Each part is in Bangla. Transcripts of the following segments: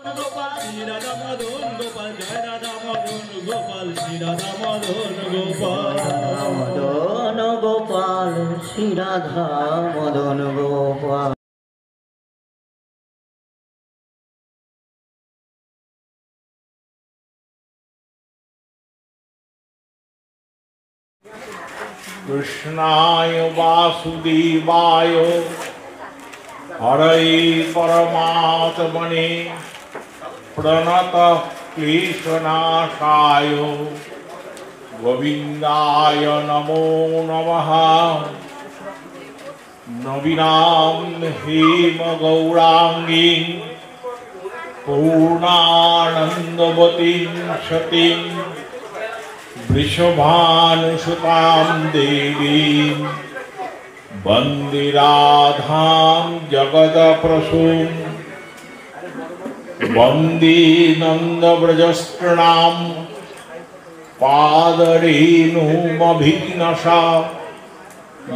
गोपाल श्री राधा मदन गोपाल जय राधा मदन गोपाल श्री राधा मदन गोपाल मदन गोपाल श्री राधा मदन गोपाल। कृष्णाय वासुदेवाय हरे परमात्मने प्रणतः क्लेशनाशाय गोविन्दाय नमो नमः। नवीनां हेम गौरांगीं पूर्णानन्दवतीं सतीं वृषभानुसुतां देवीं वन्दे राधां जगदप्रसूं वन्दे नन्दव्रजस्तृणां पादरेणुमभिनशा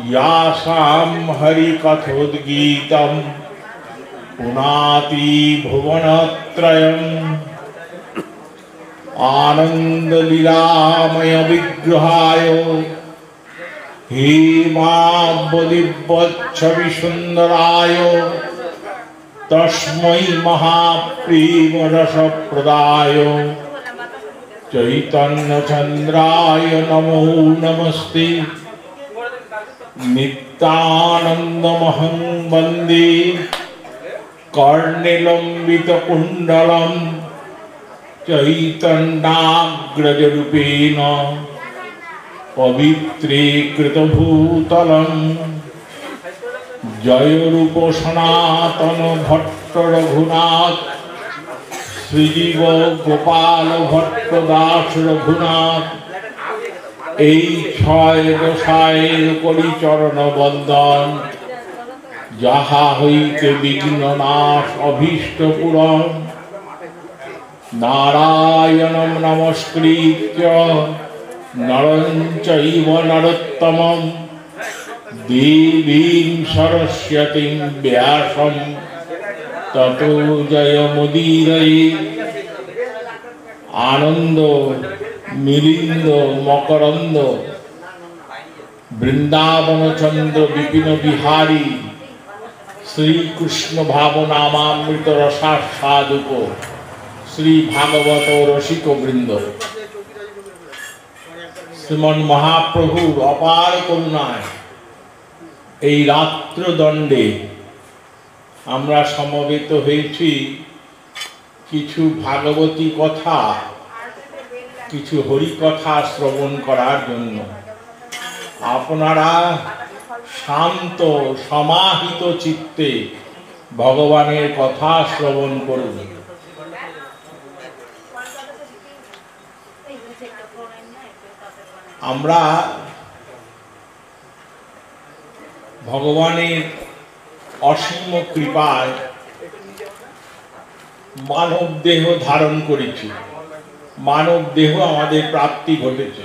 यासां हरिकथोद्गीतं पुनाति भुवनत्रयम्। आनन्दलीलामय विग्रहाय हेमाब्जविसुन्दराय तस्मै महाप्रेमरसप्रदाय चैतन्यचन्द्राय नमो नमस्ते। नित्यानन्दमहं वन्दे कर्णिलम्बितकुण्डलं चैतन्याग्रजरूपेण पवित्रीकृतभूतलम्। जय रूप सनातन भट्ट रघुनाथ श्रीजीव गोपाल भट्ट दास रघुनाथ এই ছয় দশায়ের করি চরণ বন্দন যাহা হইতে বিঘ্ন নাশ অভীষ্ট পূরণ। नारायणं नमस्कृत्य नरं चैव नरोत्तमं देवीं सरस्वतीं व्यासं ततो जयमुदीरये। आनंद मिलिंद मकरंद वृंदावन चंद्र विपिन बिहारी श्रीकृष्ण भावनामामृत रसास्वादुक श्री भागवत रसिक वृंद श्रीमन महाप्रभुर अपार करुणाय এই রাত্র দণ্ডে আমরা সমবেত হয়েছি কিছু ভাগবতী কথা কিছু হরি কথা শ্রবণ করার জন্য। আপনারা শান্ত সমাহিত চিত্তে ভগবানের কথা শ্রবণ করুন। আমরা ভগবানের অসীম কৃপায় মানব দেহ ধারণ করেছি, মানব দেহ আমাদের প্রাপ্তি ঘটেছে।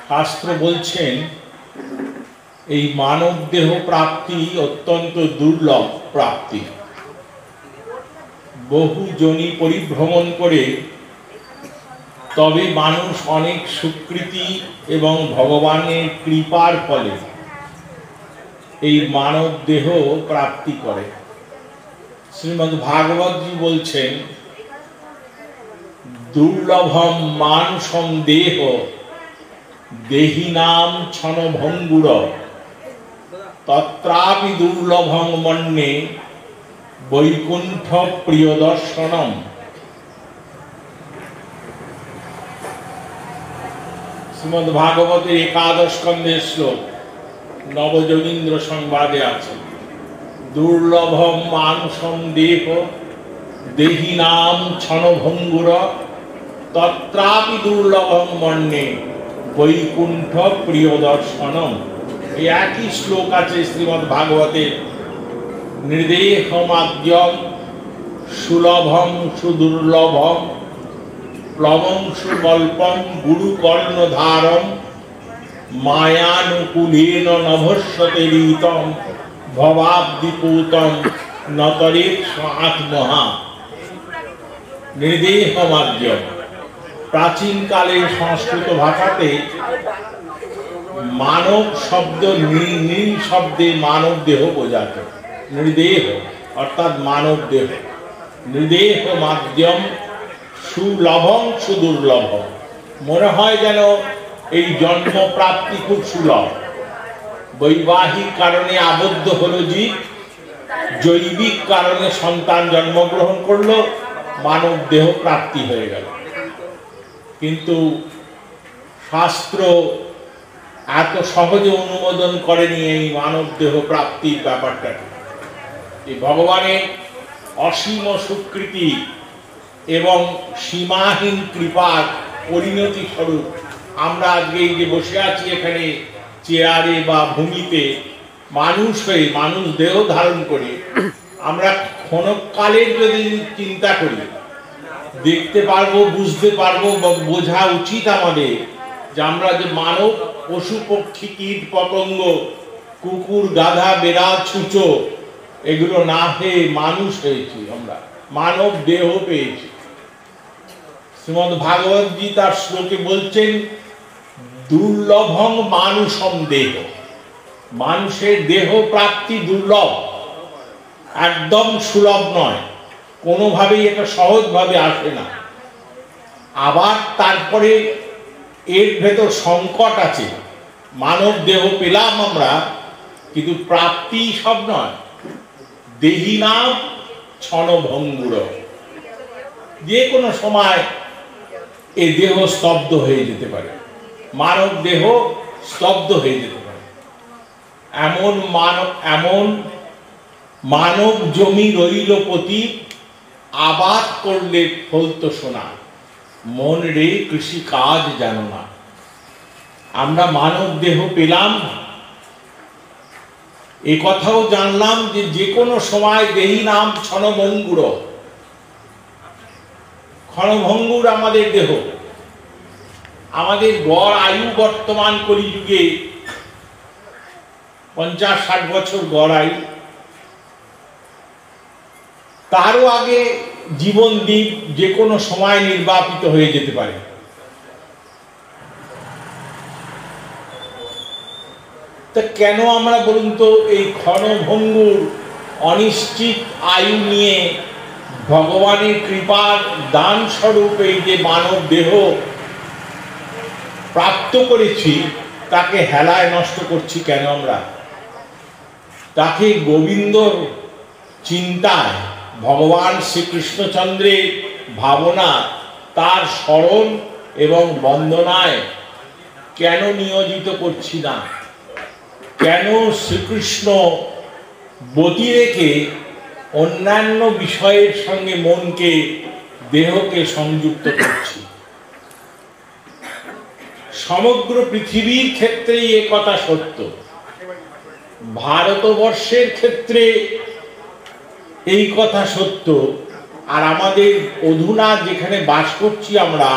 শাস্ত্র বলছেন এই মানব দেহ প্রাপ্তি অত্যন্ত দুর্লভ প্রাপ্তি। বহু জনি পরিভ্রমণ করে তবে মানুষ অনেক স্বীকৃতি এবং ভগবানের কৃপার ফলে এই মানব দেহ প্রাপ্তি করে। শ্রীমদ্ ভাগবতজি বলছেন দুর্লভম মানুষম দেহ দেহিনাম ক্ষণভঙ্গুর তত্রাপি দুর্লভং মন্যে বৈকুণ্ঠ প্রিয়দর্শনম। শ্রীমদ্ ভাগবতের একাদশ স্কন্ধের শ্লোক নবযোগীন্দ্র সংবাদে আছে দুর্লভম মানুষম দেহ দেহিনাম ক্ষণভঙ্গুর তত্রাপি দুর্লভং মন্যে বৈকুণ্ঠ প্রিয়দর্শনম। এই একই শ্লোক আছে শ্রীমদ্ ভাগবতের निर्देहमाद्यम सुलभम सुदुर्लभम प्लवं सुमल्पम गुरुकर्णधारम मायानुकूलेन नभस्यते रीतम भवाब्दिपूतम नतरेत आत्महा। নির্দেহ মাধ্যম। প্রাচীনকালে সংস্কৃত ভাষাতে মানব শব্দ নীল শব্দে মানব দেহ বোঝাত। নির্দেহ অর্থাৎ মানব দেহ। নির্দেহ মাধ্যম সুলভম সুদুর্লভ। মনে হয় যেন এই জন্ম প্রাপ্তি খুব সুলভ। বৈবাহিক কারণে আবদ্ধ হলো জীব, জৈবিক কারণে সন্তান জন্মগ্রহণ করলো, মানব দেহ প্রাপ্তি হয়ে গেল। কিন্তু শাস্ত্র এত সহজে অনুমোদন করেনি এই মানব দেহ প্রাপ্তির ব্যাপারটাকে। এই ভগবানের অসীম স্বীকৃতি এবং সীমাহীন কৃপার পরিণতি স্বরূপ আমরা আজকে এই যে বসে আছি এখানে চেয়ারে বা ভূমিতে, মানুষ হয়ে, মানুষ দেহ ধারণ করে আমরা ক্ষণকালের যদি চিন্তা করি দেখতে পারবো, বুঝতে পারবো, বোঝা উচিত আমাদের যে আমরা যে মানব, পশু পক্ষী, কীট পতঙ্গ, কুকুর গাধা বেড়াল ছুঁচো এগুলো না হয়ে মানুষ হয়েছি, আমরা মানব দেহ পেয়েছি। শ্রীমদ্ ভাগবত গীতার শ্লোকে বলছেন দুর্লভং মানুষম দেহ। মানুষের দেহ প্রাপ্তি দুর্লভ, একদম সুলভ নয়, কোনোভাবেই এটা সহজভাবে আসে না। আবার তারপরে এর ভেতর সংকট আছে। মানব দেহ পেলাম আমরা, কিন্তু প্রাপ্তি সব নয়। দেহি নাম ক্ষণভঙ্গুর, যে কোনো সময় এ দেহ স্তব্ধ হয়ে যেতে পারে, মানব দেহ স্তব্ধ হয়ে যেতে পারে। এমন মানব জমি রইল পতি, আবাদ করলে ফলতো সোনা, মন রে কৃষি কাজ জানো না। আমরা মানব দেহ পেলাম, এ কথাও জানলাম যে যে কোনো সময় দেহি নাম ক্ষণভঙ্গুর। ক্ষণভঙ্গুর আমাদের দেহ। আমাদের গড় আয়ু বর্তমান কলিযুগে 50-60 বছর গড় আয়ু। তারও আগে জীবন দ্বীপ যে কোনো সময় নির্বাপিত হয়ে যেতে পারে। তা কেন আমরা বলুন তো এই ক্ষণভঙ্গুর অনিশ্চিত আয়ু নিয়ে ভগবানের কৃপার দান স্বরূপ এই যে মানব দেহ প্রাপ্ত করেছি, তাকে হেলায় নষ্ট করছি কেন আমরা? তাকে গোবিন্দর চিন্তায়, ভগবান শ্রীকৃষ্ণচন্দ্রের ভাবনা, তার স্মরণ এবং বন্দনায় কেন নিয়োজিত করছি না? কেন শ্রীকৃষ্ণ বতী রেখে অন্যান্য বিষয়ের সঙ্গে মনকে, দেহকে সংযুক্ত করছি? সমগ্র পৃথিবীর ক্ষেত্রেই এ কথা সত্য। ভারতবর্ষের ক্ষেত্রে এই কথা সত্য। আর আমাদের অধুনা যেখানে বাস করছি আমরা,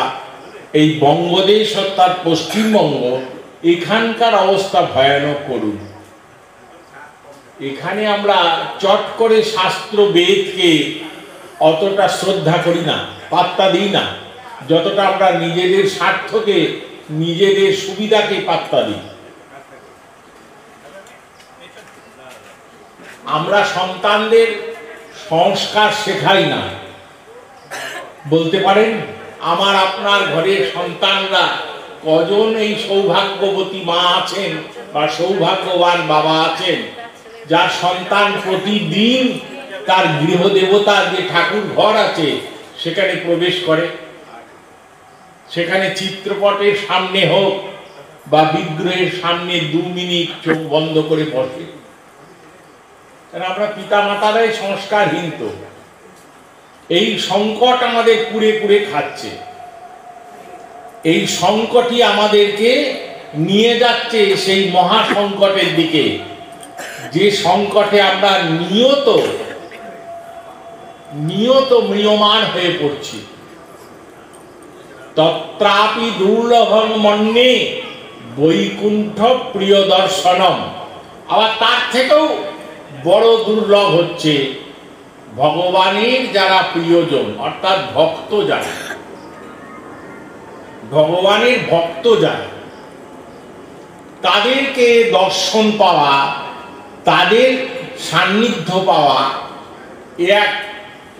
এই বঙ্গদেশ অর্থাৎ পশ্চিমবঙ্গ, এখানকার অবস্থা ভয়ানক করুন। এখানে আমরা চট করে শাস্ত্র বেদকে অতটা শ্রদ্ধা করি না, পাত্তা দিই না, যতটা আমরা নিজেদের স্বার্থকে, নিজেদের সুবিধাকে পাত্তা দিই। আমরা সন্তানদের সংস্কার শেখাই না। বলতে পারেন আমার আপনার ঘরের সন্তানরা কজন এই সৌভাগ্যবতী মা আছেন বা সৌভাগ্যবান বাবা আছেন যার সন্তান প্রতিদিন তার গৃহদেবতার যে ঠাকুর ঘর আছে সেখানে প্রবেশ করে, সেখানে চিত্রপটের সামনে হোক বা বিগ্রহের সামনে 2 মিনিট চোখ বন্ধ করে বসে। কারণ আমরা পিতা মাতারাই সংস্কারহীন। তো এই সংকট আমাদের কুড়ে কুড়ে খাচ্ছে। এই সংকটই আমাদেরকে নিয়ে যাচ্ছে সেই মহা সংকটের দিকে, যে সংকটে আমরা নিয়ত ম্রিয়মান হয়ে পড়ছি। তত্রাপি দুর্লভং মন্যে বৈকুণ্ঠ প্রিয় দর্শনম। আবার তার থেকেও বড় দুর্লভ হচ্ছে ভগবানের যারা প্রিয়জন অর্থাৎ ভক্ত যারা, ভগবানের ভক্ত যারা, তাদেরকে দর্শন পাওয়া, তাদের সান্নিধ্য পাওয়া এক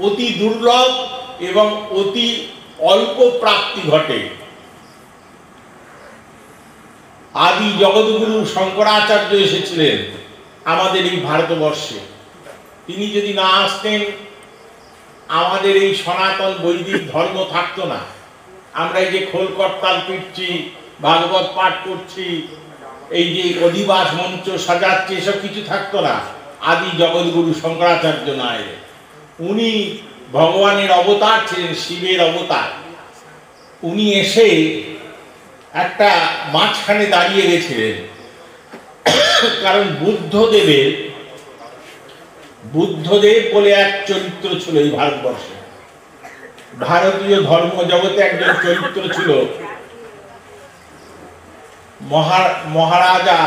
অতি দুর্লভ এবং অতি অল্প প্রাপ্তি ঘটে। আদি জগৎগুরু শঙ্করাচার্য এসেছিলেন আমাদের এই ভারতবর্ষে। তিনি যদি না আসতেন আমাদের এই সনাতন বৈদিক ধর্ম থাকতো না। আমরা এই যে খোল করতাল পিটছি, ভাগবত পাঠ করছি, এই যে অধিবাস মঞ্চ সাজাচ্ছি, এসব কিছু থাকতো না আদি জগৎগুরু শঙ্করাচার্য না এলে। উনি ভগবানের অবতার ছিলেন, শিবের অবতার। উনি এসে একটা মাঝখানে দাঁড়িয়ে গেছিলেন, কারণ বুদ্ধদেব বলে এক চরিত্র ছিল এই ভারতবর্ষে। ভারতীয় ধর্ম জগতে একজন চরিত্র ছিল, মহারাজা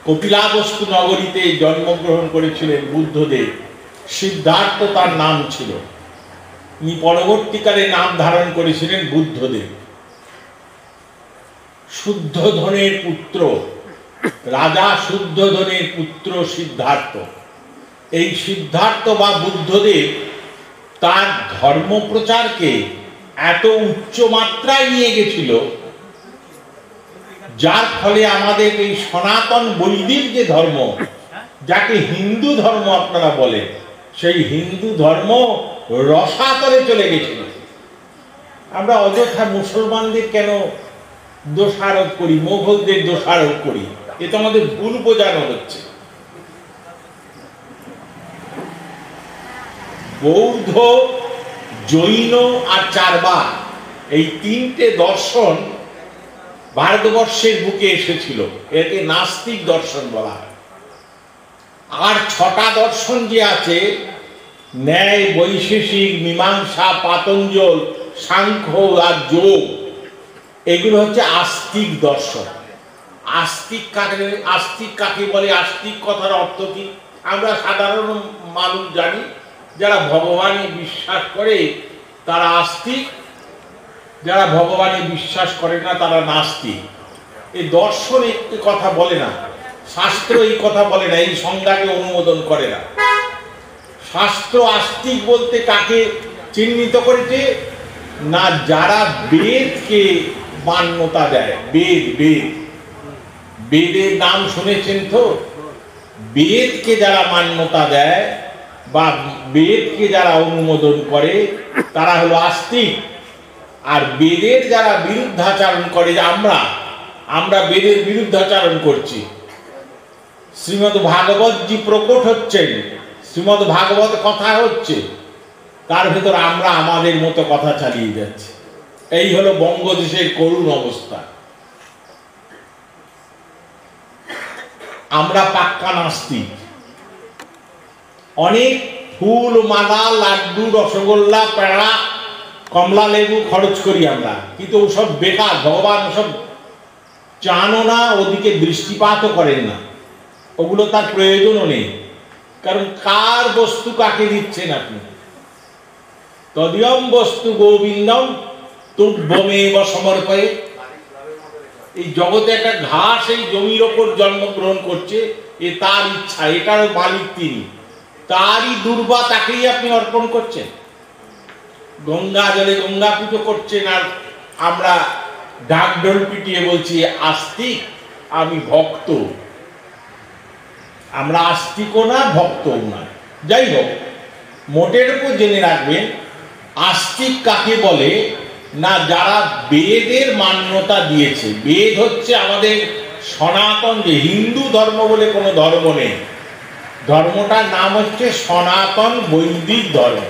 কপিলাবস্তু নগরীতে জন্মগ্রহণ করেছিলেন বুদ্ধদেব। সিদ্ধার্থ তার নাম ছিল। তিনি পরবর্তীকালে নাম ধারণ করেছিলেন বুদ্ধদেব। শুদ্ধোধনের পুত্র, রাজা শুদ্ধোধনের পুত্র সিদ্ধার্থ। এই সিদ্ধার্থ বা বুদ্ধদেব তার ধর্ম প্রচারকে এত উচ্চ মাত্রায় নিয়ে গেছিল, যার ফলে আমাদের এই সনাতন বৈদিক যে ধর্ম, যাকে হিন্দু ধর্ম আপনারা বলেন, সেই হিন্দু ধর্ম রসাতলে চলে গেছিল। আমরা অযথা মুসলমানদের কেন দোষারোপ করি, মোগলদের দোষারোপ করি? এ তো আমাদের ভুল বোঝানো হচ্ছে। বৌদ্ধ, জৈন আর চারবাক, এই তিনটে দর্শন ভারতবর্ষের বুকে এসেছিল। একে নাস্তিক দর্শন বলা হয়। আর ছটা দর্শন যে আছে, ন্যায়, বৈশেষিক, মীমাংসা, পাতঞ্জল, সাংখ্য আর যোগ, এগুলো হচ্ছে আস্তিক দর্শন। আস্তিক কাকে বলে? আস্তিক কথার অর্থ কি? আমরা সাধারণ মানুষ জানি, যারা ভগবানে বিশ্বাস করে তারা আস্তিক, যারা ভগবানে বিশ্বাস করে না তারা নাস্তিক। এই দর্শন একটি কথা বলে না, শাস্ত্র এই কথা বলে না, এই সংজ্ঞাকে অনুমোদন করে না। শাস্ত্র আস্তিক বলতে কাকে চিহ্নিত করেছে না? যারা বেদকে মান্যতা দেয়। বেদের নাম শুনেছেন তো? বেদকে যারা মান্যতা দেয় বা বেদকে যারা অনুমোদন করে তারা হলো আস্তিক। আর বেদের যারা বিরুদ্ধাচারণ করে, যে আমরা বেদের বিরুদ্ধাচারণ করছি, শ্রীমদ্ ভাগবত জি প্রকট হচ্ছেন, শ্রীমদ্ ভাগবত কথা হচ্ছে, তার ভেতর আমরা আমাদের মতো কথা চালিয়ে যাচ্ছি। এই হলো বঙ্গদেশের করুণ অবস্থা। আমরা পাক্কা নাস্তিক। অনেক ফুল, মালা, লাড্ডু, রসগোল্লা, পেড়া, কমলা লেবু খরচ করি আমরা, কিন্তু ওসব বেকার। ভগবান ওসব চানও না, ওদিকে দৃষ্টিপাতও করেন না, ওগুলো তার প্রয়োজনও নেই। কারণ কার বস্তু কাকে দিচ্ছেন আপনি? তদিয়ম বস্তু গোবিন্দম তুভ্যমেব সমর্পয়ে। এই জগতে একটা ঘাস এই জমির ওপর জন্মগ্রহণ করছে, এ তার ইচ্ছা, এটারও মালিক তিনি। তারই দুর্বা তাকেই আপনি অর্পণ করছেন। গঙ্গা জলে গঙ্গা পুজো করছেন, আর আমরা ঢাকঢোল পিটিয়ে বলছি আস্তিক, আমি ভক্ত। আমরা আস্তিকও না, ভক্তও না। যাই হোক, মোটের উপর জেনে রাখবেন আস্তিক কাকে বলে না? যারা বেদের মান্যতা দিয়েছে। বেদ হচ্ছে আমাদের সনাতন, যে হিন্দু ধর্ম বলে কোনো ধর্ম নেই। ধর্মটার নাম হচ্ছে সনাতন বৈদিক ধর্ম।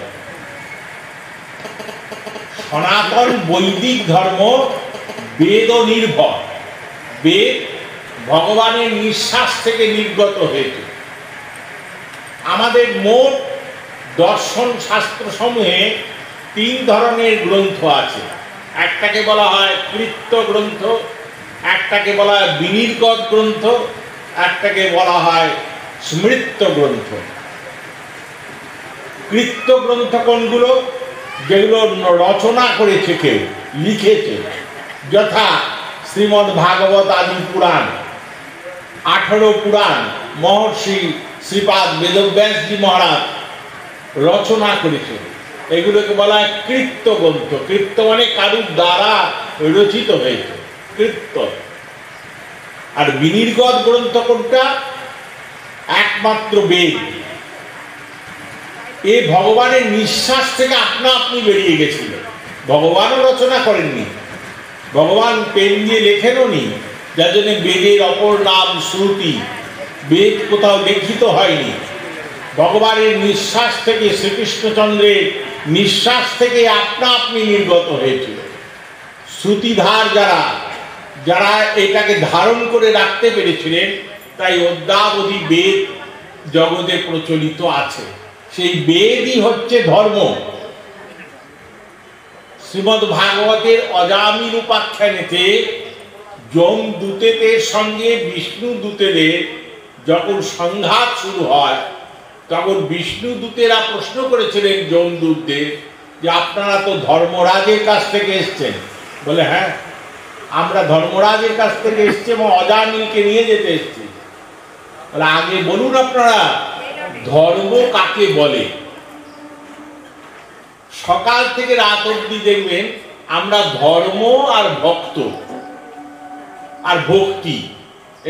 সনাতন বৈদিক ধর্ম বেদ নির্ভর। বেদ ভগবানের নিঃশ্বাস থেকে নির্গত হয়েছে। আমাদের মোট দর্শন শাস্ত্র সমূহে 3 ধরনের গ্রন্থ আছে। একটাকে বলা হয় কৃত্য গ্রন্থ, একটাকে বলা হয় বিনির্গত গ্রন্থ, একটাকে বলা হয় স্মৃত্য গ্রন্থ। কৃত্য গ্রন্থ কোনগুলো? যেগুলো রচনা করেছে কেউ, লিখেছে, যথা শ্রীমদ্ ভাগবত আদি পুরাণ, 18 পুরাণ মহর্ষি শ্রীপাদ বেদব্যাসজি মহারাজ রচনা করেছে, এগুলোকে বলা হয় কৃত্য গ্রন্থ। কৃত্য মানে কারুর দ্বারা রচিত হয়েছে, কৃত্য। আর বিনির্গত গ্রন্থ কোনটা? একমাত্র বেদ। এ ভগবানের নিঃশ্বাস থেকে আপনা আপনি বেরিয়ে গেছিল, ভগবানও রচনা করেননি, ভগবান পেন দিয়ে লেখেনও নি, যার জন্য বেদের অপর নাম শ্রুতি। বেদ কোথাও লিখিত হয়নি, ভগবানের নিঃশ্বাস থেকে, শ্রীকৃষ্ণচন্দ্রের নিঃশ্বাস থেকে আপনা আপনি নির্গত হয়েছিল। শ্রুতিধার যারা যারা এটাকে ধারণ করে রাখতে পেরেছিলেন, তাই অদ্যাবধি বেদ জগতে প্রচলিত আছে। সেই বেদই হচ্ছে ধর্ম। শ্রীমদ্ ভাগবতের অজামিল উপাখ্যানেতে যমদূতেদের সঙ্গে বিষ্ণু দূতেদের যখন সংঘাত শুরু হয়, তখন বিষ্ণু দূতেরা প্রশ্ন করেছিলেন যমদূতদের যে আপনারা তো ধর্মরাজের কাছ থেকে এসছেন। বলে হ্যাঁ, আমরা ধর্মরাজের কাছ থেকে এসছি এবং অজামিলকে নিয়ে যেতে এসছি। বলে আগে বলুন আপনারা ধর্ম কাকে বলে? সকাল থেকে রাত অবধি দেখবেন আমরা ধর্ম আর ভক্ত আর ভক্তি,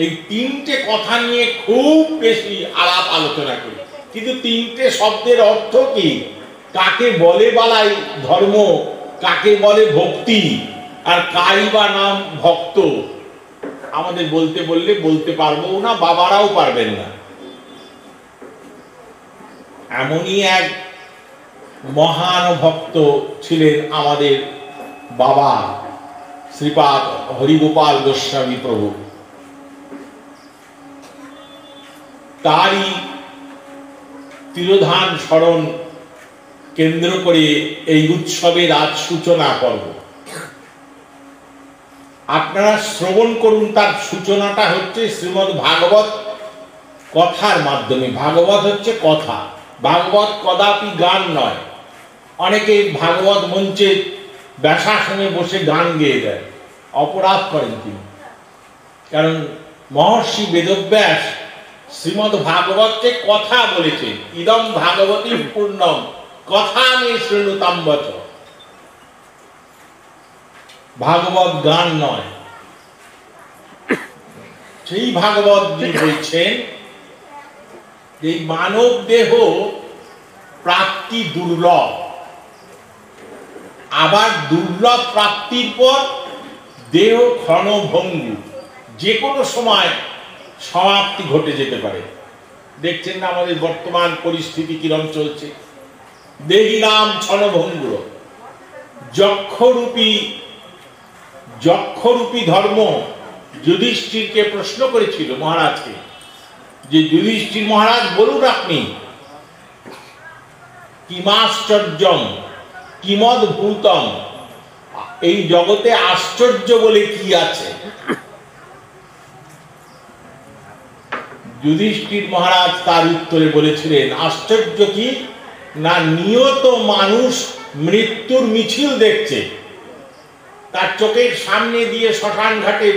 এই তিনটে কথা নিয়ে খুব বেশি আলাপ আলোচনা করি। কিন্তু তিনটে শব্দের অর্থ কি? কাকে বলে বালাই ধর্ম, কাকে বলে ভক্তি, আর কাই বা নাম ভক্ত? আমাদের বলতে বললে বলতে পারবো না, বাবারাও পারবেন না। এমনই এক মহান ভক্ত ছিলেন আমাদের বাবা শ্রীপাদ হরিগোপাল গোস্বামী প্রভু। তারই তিরোধান স্মরণ কেন্দ্র করে এই উৎসবের আজ সূচনা পর্ব। আপনারা শ্রবণ করুন, তার সূচনাটা হচ্ছে শ্রীমদ্ ভাগবত কথার মাধ্যমে। ভাগবত হচ্ছে কথা, ভাগবত কদাপি গান নয়। অনেকে ভাগবত মঞ্চে ব্যাসাসনে বসে গান গেয়ে দেয়, অপরাধ করেন তিনি। কারণ মহর্ষি বেদব্যাস শ্রীমদ্ ভাগবতকে কথা বলেছেন, ইদম ভাগবতী পূর্ণম কথা মে শৃণুতাম বচ। ভাগবত গান নয়। সেই ভাগবত বলছেন যে মানব দেহ প্রাপ্তি দুর্লভ, আবার দুর্লভ প্রাপ্তির পর দেহ ক্ষণভঙ্গু, যে কোনো সময় সমাপ্তি ঘটে যেতে পারে। দেখছেন না আমাদের বর্তমান পরিস্থিতি কিরম চলছে? দেহি নাম ক্ষণভঙ্গুর। যক্ষরূপী ধর্ম যুধিষ্ঠিরকে প্রশ্ন করেছিল মহারাজকে, যে যুধিষ্ঠির মহারাজ বলুন আপনি কিমাশ্চর্যম কিমদ্ভূতম, এই জগতে আশ্চর্য বলে কি আছে? যুধিষ্ঠির মহারাজ তার উত্তরে বলেছিলেন, আশ্চর্য কি না, নিয়ত মানুষ মৃত্যুর মিছিল দেখছে, তার চোখের সামনে দিয়ে শ্মশান ঘাটে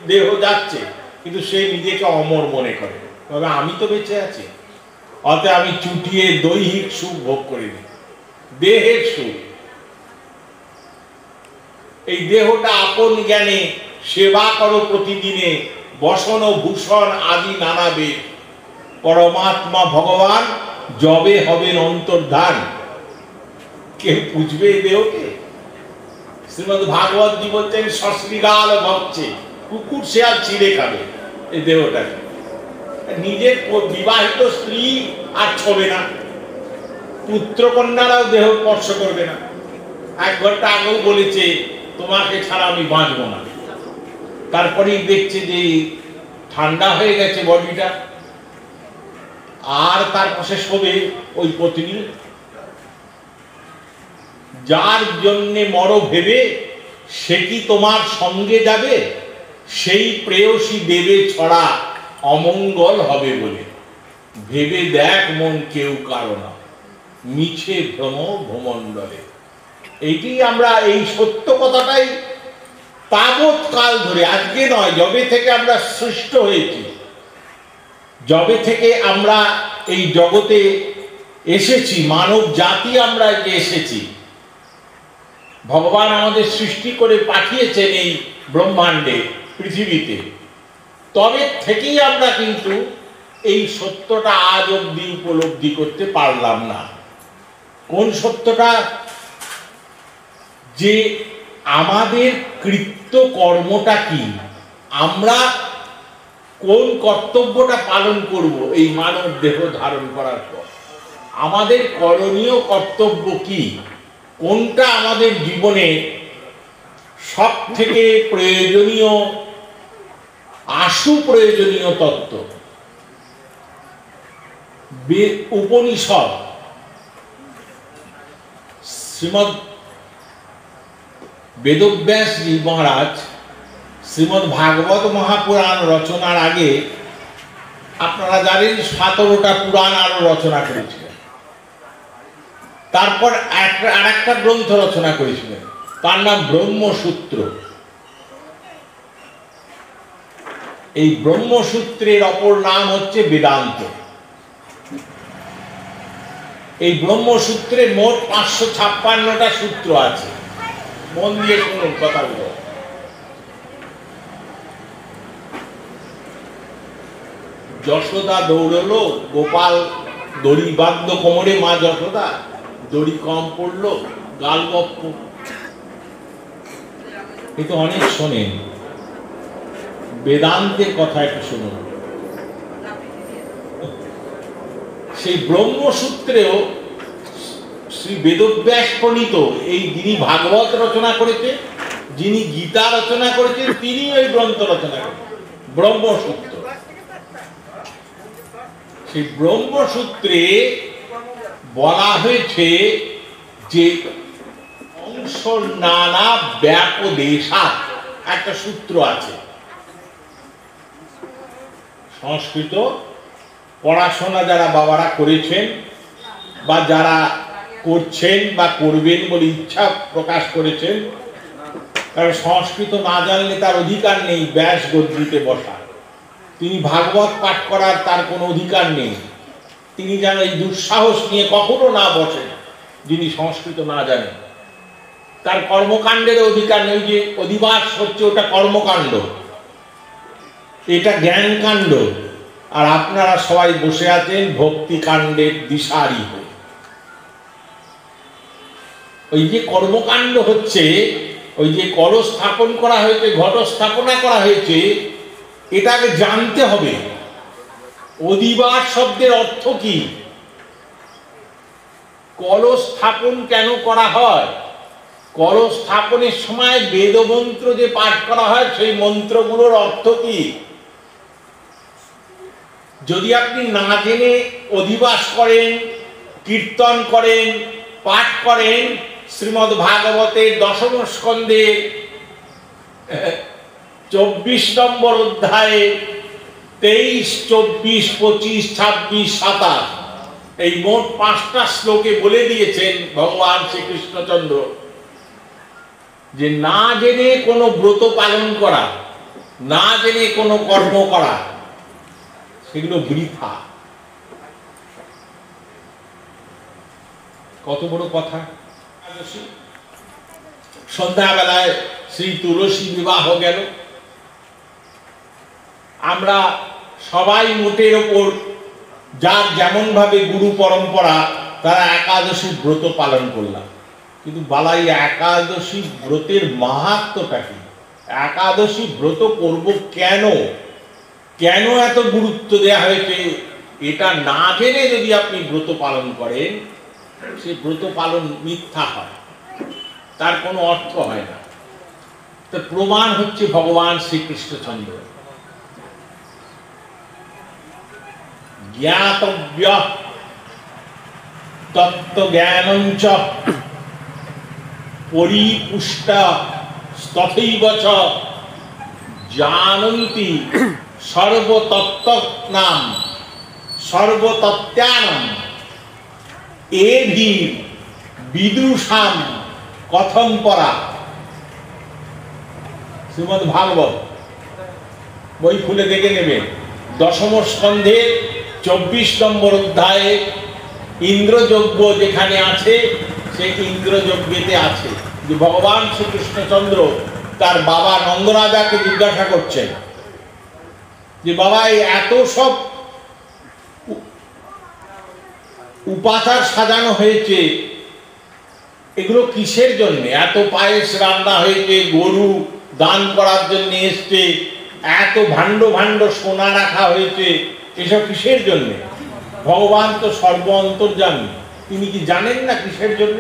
দেহ যাচ্ছে, কিন্তু সে নিজেকে অমর মনে করে, তবে আমি তো বেঁচে আছি, অতএব আমি চুটিয়ে দৈহিক সুখ ভোগ করিনি, দেহের সুখ। এই দেহটা আপন জ্ঞানে সেবা করো প্রতিদিনে, বসন ভূষণ আদি নানাবে, পরমাত্মা ভগবান যবে হবেন অন্তর্ধান। কেউ পুজবে এই দেহকে? শ্রীমদ্ ভাগবত জি বলছেন সশ্রীগাল ভক্ছে, কুকুর শেয়াল ছিঁড়ে খাবে এই দেহটাকে। নিজের বিবাহিত স্ত্রী আর ছবে না, পুত্র কন্যারাও দেহ স্পর্শ করবে না। 1 ঘন্টা আগেও বলেছে তোমাকে ছাড়া আমি বাঁচবো না, তারপরেই দেখছে যে ঠান্ডা হয়ে গেছে বডিটা, আর তার পাশে শোবে ওই পত্নী। যার জন্যে মর ভেবে সে কি তোমার সঙ্গে যাবে, সেই প্রেয়সী দেবে ছড়া অমঙ্গল হবে বলে, ভেবে দেখ মন কেউ কারো না। মিছে ভ্রম ভ্রমণ্ডলে। এইটি আমরা এই সত্য কথাটাই তাবৎ কাল ধরে, আজকে নয়, যবে থেকে আমরা সৃষ্ট হয়েছি, যবে থেকে আমরা এই জগতে এসেছি, মানব জাতি আমরা যে এসেছি, ভগবান আমাদের সৃষ্টি করে পাঠিয়েছেন এই ব্রহ্মাণ্ডে, পৃথিবীতে, তবে থেকেই আমরা কিন্তু এই সত্যটা আজ অবধি উপলব্ধি করতে পারলাম না। কোন সত্যটা? যে আমাদের কৃত্য কর্মটা কি, আমরা কোন কর্তব্যটা পালন করব এই মানব দেহ ধারণ করার পর, আমাদের করণীয় কর্তব্য কি, কোনটা আমাদের জীবনে সব থেকে প্রয়োজনীয়, আশু প্রয়োজনীয় তত্ত্ব। উপনিষদ, শ্রীমৎ বেদব্যাসজি মহারাজ শ্রীমৎ ভাগবত মহাপুরাণ রচনার আগে আপনারা জানেন 17টা পুরাণ আরো রচনা করেছিলেন। তারপর আর একটা গ্রন্থ রচনা করেছিলেন, তার নাম ব্রহ্মসূত্র। এই ব্রহ্মসূত্রের অপর নাম হচ্ছে বেদান্ত। এই ব্রহ্মসূত্রে মোট 556টা সূত্র আছে। মন দিয়ে শুনুন কথাগুলো। যশোদা দৌড়লো, গোপাল দড়ি বাঁধলো কোমরে, মা যশোদা দড়ি কম পড়লো, গাল গপ্প। এ তো অনেক শোনেন, বেদান্তের কথা একটু শুনুন। সেই ব্রহ্মসূত্রেও শ্রী বেদব্যাস প্রণীত, এই যিনি ভাগবত রচনা করেছে, যিনি গীতা রচনা করেছেন, তিনি ওই গ্রন্থ রচনা করেছেন, ব্রহ্মসূত্র। সেই ব্রহ্মসূত্রে বলা হয়েছে যে অংশ নানা ব্যাপদেশাৎ একটা সূত্র আছে। সংস্কৃত পড়াশোনা যারা বাবারা করেছেন বা যারা করছেন বা করবেন বলে ইচ্ছা প্রকাশ করেছেন, কারণ সংস্কৃত না জানলে তার অধিকার নেই ব্যাস গদ্দিতে বসা, তিনি ভাগবত পাঠ করার তার কোনো অধিকার নেই। তিনি যেন এই দুঃসাহস নিয়ে কখনো না বসেন যিনি সংস্কৃত না জানেন। তার কর্মকাণ্ডের অধিকার নেই, যে অধিবাস হচ্ছে ওটা কর্মকাণ্ড, এটা জ্ঞানকাণ্ড। আর আপনারা সবাই বসে আছেন ভক্তিকাণ্ডের দিশারি হয়ে। ওই যে কর্মকাণ্ড হচ্ছে, ওই যে কলস স্থাপন করা হয়েছে, ঘট স্থাপনা করা হয়েছে, এটাকে জানতে হবে। অধিবাস শব্দের অর্থ কি? কলস স্থাপন কেন করা হয়? কলস স্থাপনের সময় বেদমন্ত্র যে পাঠ করা হয়, সেই মন্ত্রগুলোর অর্থ কি? যদি আপনি না জেনে অধিবাস করেন, কীর্তন করেন, পাঠ করেন, শ্রীমদ্ ভাগবতের 10ম স্কন্ধের 24 নম্বর অধ্যায়ে 23, 24, 25, 26, 27 এই মোট 5টা শ্লোকে বলে দিয়েছেন ভগবান শ্রীকৃষ্ণচন্দ্র যে না জেনে কোনো ব্রত পালন করা, না জেনে কোনো কর্ম করা, সেগুলো বৃথা। কত বড় কথা! সন্ধ্যাবেলায় শ্রী তুলসী বিবাহ গেল। আমরা সবাই মোটের ওপর যার যেমন ভাবে গুরু পরম্পরা, তারা একাদশী ব্রত পালন করলাম। কিন্তু বালাই একাদশী ব্রতের মাহাত্ম্যটা কি? একাদশী ব্রত করব কেন? কেন এত গুরুত্ব দেয়া হয়েছে? এটা না জেনে যদি আপনি ব্রত পালন করেন, সে ব্রত পালন মিথ্যা হয়, তার কোনো অর্থ হয় না। তার প্রমাণ হচ্ছে ভগবান শ্রীকৃষ্ণচন্দ্র। জ্ঞাতব্য তত্ত্বজ্ঞানঞ্চ পরিপুষ্ট তথৈব চ জানন্তি সর্বতত্ত্বনাম সর্বতত্ত্বানাম। এ ভীর বিদুষাম কথম পরা, শ্রীমদ্ ভাগবত বই খুলে দেখে নেবেন, দশম স্কন্ধের 24 নম্বর অধ্যায়ে ইন্দ্রযজ্ঞ যেখানে আছে, সেই ইন্দ্রযজ্ঞেতে আছে যে ভগবান শ্রীকৃষ্ণচন্দ্র তার বাবা নন্দরাজাকে জিজ্ঞাসা করছেন যে বাবা এই এত সব উপাচার সাজানো হয়েছে, এগুলো কিসের জন্য? এত পায়েস রান্না হয়েছে, গরু দান করার জন্য এসছে, এত ভাণ্ড ভাণ্ড সোনা রাখা হয়েছে, এসব কিসের জন্য? ভগবান তো সর্ব অন্তর্যামী, তিনি কি জানেন না কিসের জন্য?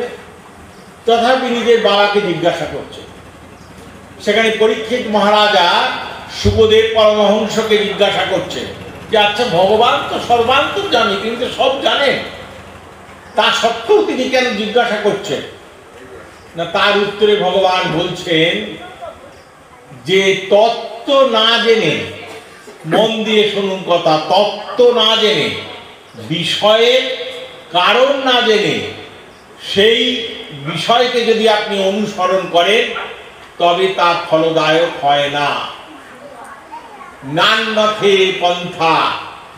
তথাপি নিজের বাবাকে জিজ্ঞাসা করছে। সেখানে পরীক্ষিত মহারাজা সুখদেব পরমহংসকে জিজ্ঞাসা করছেন যে আচ্ছা ভগবান তো সর্বান্তর্যামী, কিন্তু সব জানেন, তা সত্ত্বেও তিনি কেন জিজ্ঞাসা করছেন না? তার উত্তরে ভগবান বলছেন যে তত্ত্ব না জেনে, মন দিয়ে শুনুন কথা, তত্ত্ব না জেনে, বিষয়ের কারণ না জেনে সেই বিষয়কে যদি আপনি অনুসরণ করেন তবে তা ফলদায়ক হয় না। নান্নথে পন্থা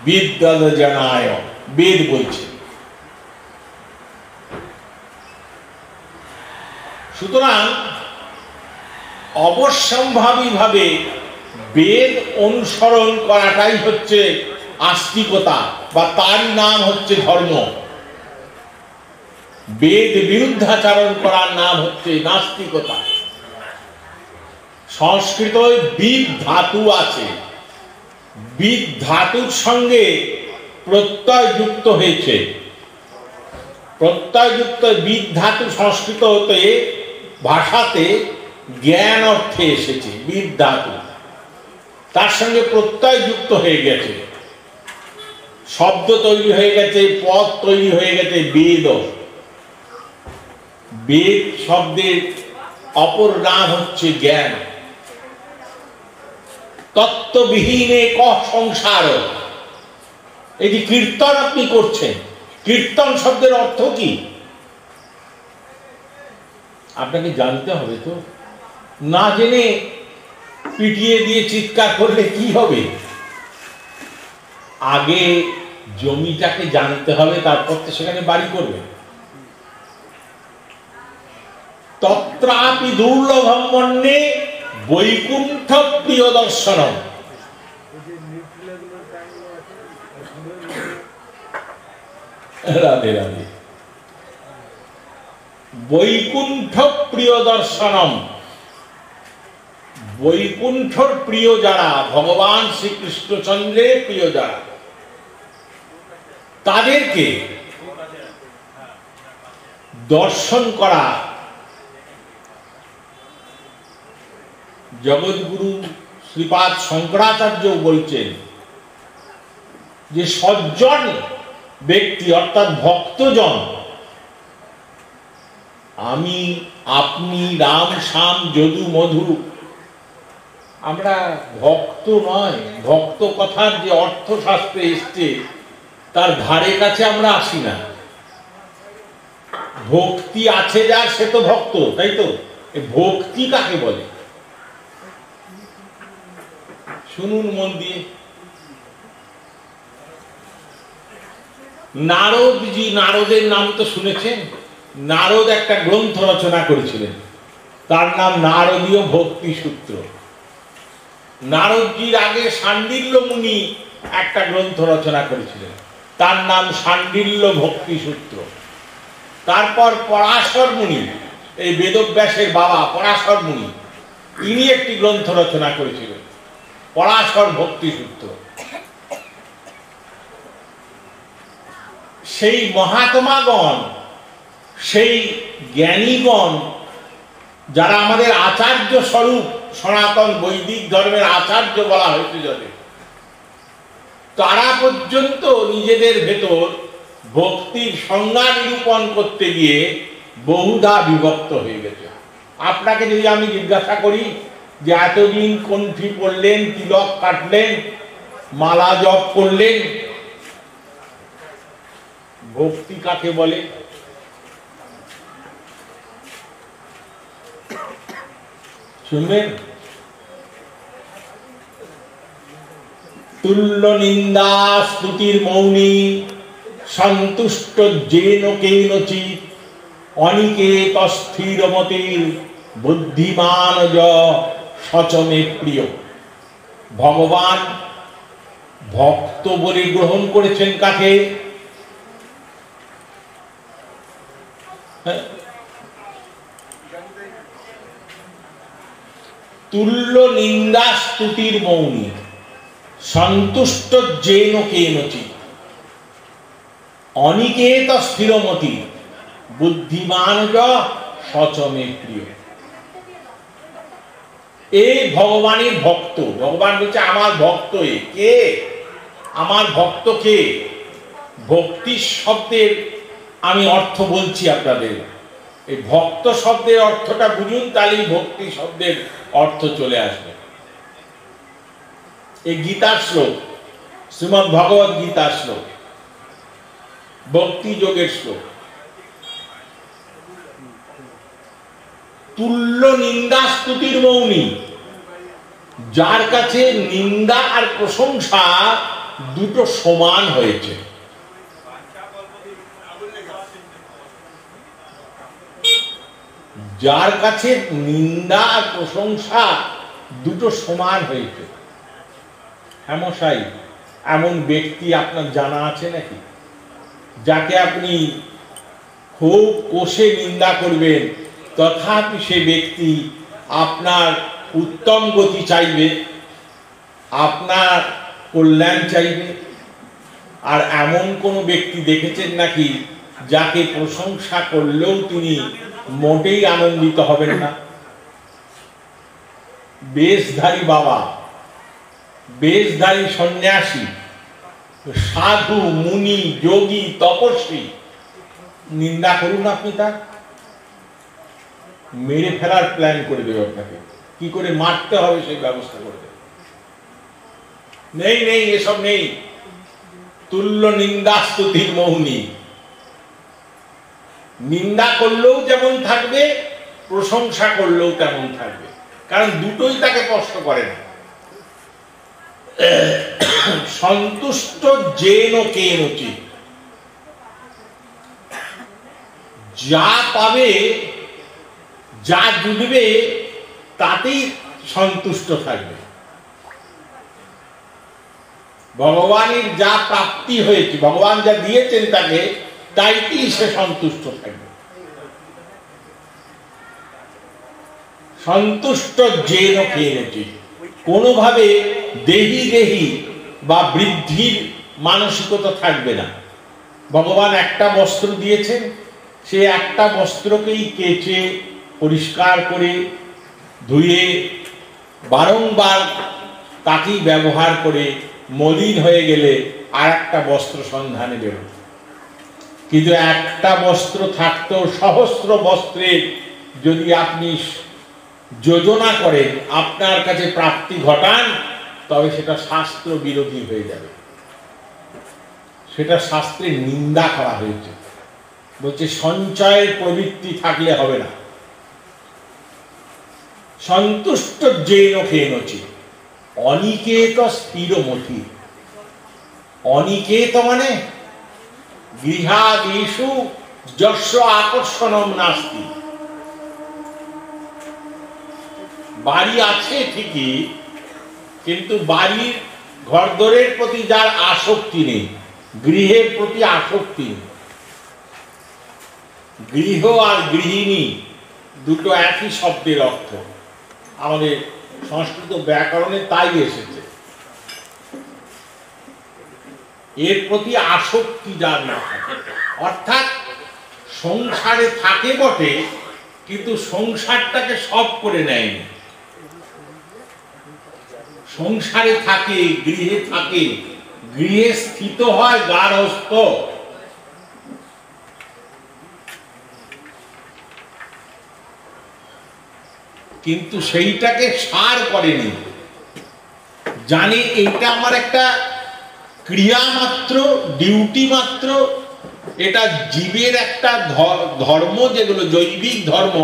বিদ্যাদ জানায়, বেদ বলছে। সুতরাং অবশ্যম্ভাবীভাবে বেদ অনুসরণ করাটাই হচ্ছে আস্তিকতা, বা তারই নাম হচ্ছে ধর্ম। বেদ বিরুদ্ধাচরণ করার নাম হচ্ছে নাস্তিকতা। সংস্কৃত বিদ ধাতু আছে, বিদ ধাতুর সঙ্গে প্রত্যয় যুক্ত হয়েছে। প্রত্যয় যুক্ত বিদ ধাতু সংস্কৃত হতে ভাষাতে জ্ঞান অর্থে এসেছে, বিদ ধাতু, তার সঙ্গে প্রত্যয় যুক্ত হয়ে গেছে, শব্দ তৈরি হয়ে গেছে, পদ তৈরি হয়ে গেছে বেদ। বেদ শব্দের অপর নাম হচ্ছে জ্ঞান। তত্ত্ববিহীনে কহ সংসার, এই যে কীর্তন আপনি করছেন, কীর্তন শব্দের অর্থ কি আপনাকে জানতে হবে। তো না জেনে পিটিয়ে দিয়ে চিৎকার করলে কি হবে? আগে জমিটাকে জানতে হবে, তারপর তো সেখানে বাড়ি করবে। তত্রাপি দুর্লভম মন্যে বৈকুণ্ঠ প্রিয় দর্শনম। রাধে রাধে। বৈকুণ্ঠ প্রিয় দর্শনম, বৈকুণ্ঠর প্রিয় যারা, ভগবান শ্রীকৃষ্ণচন্দ্রের প্রিয় যারা, তাদেরকে দর্শন করা। জগৎগুরু শ্রীপাদ শঙ্করাচার্য বলছেন যে সজ্জন ব্যক্তি অর্থাৎ ভক্তজন, আমি আপনি রাম শ্যাম যদু মধু, আমরা ভক্ত নয়। ভক্ত কথার যে অর্থশাস্ত্রে এসছে তার ধারে কাছে আমরা আসি না। ভক্তি আছে যার সে তো ভক্ত, তাই তো? ভক্তি কাকে বলে শুনুন মন দিয়ে। নারদজি, নারদের নাম তো শুনেছেন। নারদ একটা গ্রন্থ রচনা করেছিলেন, তার নাম নারদীয় ভক্তি সূত্র। নারদজির আগে শাণ্ডিল্য মুনি একটা গ্রন্থ রচনা করেছিলেন, তার নাম শাণ্ডিল্য ভক্তি সূত্র। তারপর পরাশর মুনি, এই বেদব্যাসের বাবা পরাশর মুনি, ইনি একটি গ্রন্থ রচনা করেছিলেন, পরাশর ভক্তি সূত্র। সেই মহাত্মাগণ, সেই জ্ঞানীগণ যারা আমাদের আচার্য স্বরূপ, সনাতন বৈদিক ধর্মের আচার্য বলা হয়েছে যাদের, তারা পর্যন্ত নিজেদের ভেতর ভক্তির সংজ্ঞা নিরূপণ করতে গিয়ে বহুধা বিভক্ত হয়ে গেছে। আপনাকে যদি আমি জিজ্ঞাসা করি যে এতদিন কণ্ঠী পড়লেন, তিলক কাটলেন, মালা জপ করলেন, ভক্তি কাকে বলে? শুনবেন? তুল্য নিন্দা স্তুতির মৌনী সন্তুষ্ট যেন কেনচিৎ অনিকেত স্থিরমতির বুদ্ধিমান য সচমে প্রিয়। ভগবান ভক্ত বলে গ্রহণ করেছেন কাকে? তুল্য নিন্দা স্তুতির মৌনী সন্তুষ্ট যেন কেনচিৎ অনিকেত স্থিরমতি বুদ্ধিমান য সচমে প্রিয়। এই ভগবানের ভক্ত। ভগবান বলছে আমার ভক্ত। কে আমার ভক্ত? কে? ভক্তি শব্দের আমি অর্থ বলছি আপনাদের। এই ভক্ত শব্দের অর্থটা বুঝুন, তাহলেই ভক্তি শব্দের অর্থ চলে আসবে। এই গীতার শ্লোক, শ্রীমদ্ ভগবত গীতার শ্লোক, ভক্তি যোগের শ্লোক। তুল্য নিন্দা স্তুতির মৌনী, যার কাছে নিন্দা আর প্রশংসা দুটো সমান হয়েছে। যার কাছে নিন্দা আর প্রশংসা দুটো সমান হয়েছে। হেমশাই এমন ব্যক্তি আপনার জানা আছে নাকি, যাকে আপনি খুব কষে নিন্দা করবেন তথাপি সে ব্যক্তি আপনার উত্তম গতি চাইবে, আপনার কল্যাণ চাইবে? আর এমন কোন ব্যক্তি দেখেছেন নাকি যাকে প্রশংসা করলেও তিনি মোটেই আনন্দিত হবেন না? বেশধারী বাবা, বেশধারী সন্ন্যাসী, সাধু, মুনি, যোগী, তপস্বী, নিন্দা করুন আপনি তার, মেরে ফেলার প্ল্যান করে দেবে আপনাকে। কি করে মারতে হবে সেই ব্যবস্থা করে দেবে। নেই নেই, এসব নেই। তুল্য নিন্দা স্তুতির মৌনী, নিন্দা করলেও যেমন থাকবে, প্রশংসা করলেও তেমন থাকবে, কারণ দুটোই তাকে কষ্ট করে না। সন্তুষ্ট যেন কেনচিৎ, যা পাবে, যা জুটবে তাতেই সন্তুষ্ট থাকবে। ভগবানের যা প্রাপ্তি হয়েছে, ভগবান যা দিয়েছেন তাকে, তাইতেই সে সন্তুষ্ট থাকবে। সন্তুষ্ট যেন কেনচিৎ, কোনোভাবে দেহি দেহি বা বৃদ্ধির মানসিকতা থাকবে না। ভগবান একটা বস্ত্র দিয়েছেন, সে একটা বস্ত্রকেই কেচে পরিষ্কার করে ধুয়ে বারংবার তাকেই ব্যবহার করে মলিন হয়ে গেলে আর একটা বস্ত্র সন্ধানে বেরোন। কিন্তু একটা বস্ত্র থাকতেও সহস্র বস্ত্রের যদি আপনি যোজনা করেন, আপনার কাছে প্রাপ্তি ঘটান, তবে সেটা শাস্ত্র বিরোধী হয়ে যাবে। সেটা শাস্ত্রের নিন্দা করা হয়েছে। বলছে সঞ্চয়ের প্রবৃত্তি থাকলে হবে না। সন্তুষ্ট যেন কেনচিৎ অনিকেত স্থিরমতি। অনিকেত মানে গৃহাদিষু যস্য আকর্ষণম নাস্তি। বাড়ি আছে ঠিকই, কিন্তু বাড়ির ঘরদোরের প্রতি যার আসক্তি নেই, গৃহের প্রতি আসক্তি নেই। গৃহ আর গৃহিণী দুটো একই শব্দের অর্থ, আমাদের সংস্কৃত ব্যাকরণে তাই এসেছে। এর প্রতি আসক্তি যার না থাকে, অর্থাৎ সংসারে থাকে বটে, কিন্তু সংসারটাকে সব করে নেয়নি। সংসারে থাকে, গৃহে থাকে, গৃহে স্থিত হয় গার্হস্থ। কিন্তু সেইটাকে সার করেনি, জানে এটা আমার একটা ক্রিয়া মাত্র, ডিউটি মাত্র, এটা জীবের একটা ধর্ম, যেগুলো জৈবিক ধর্ম,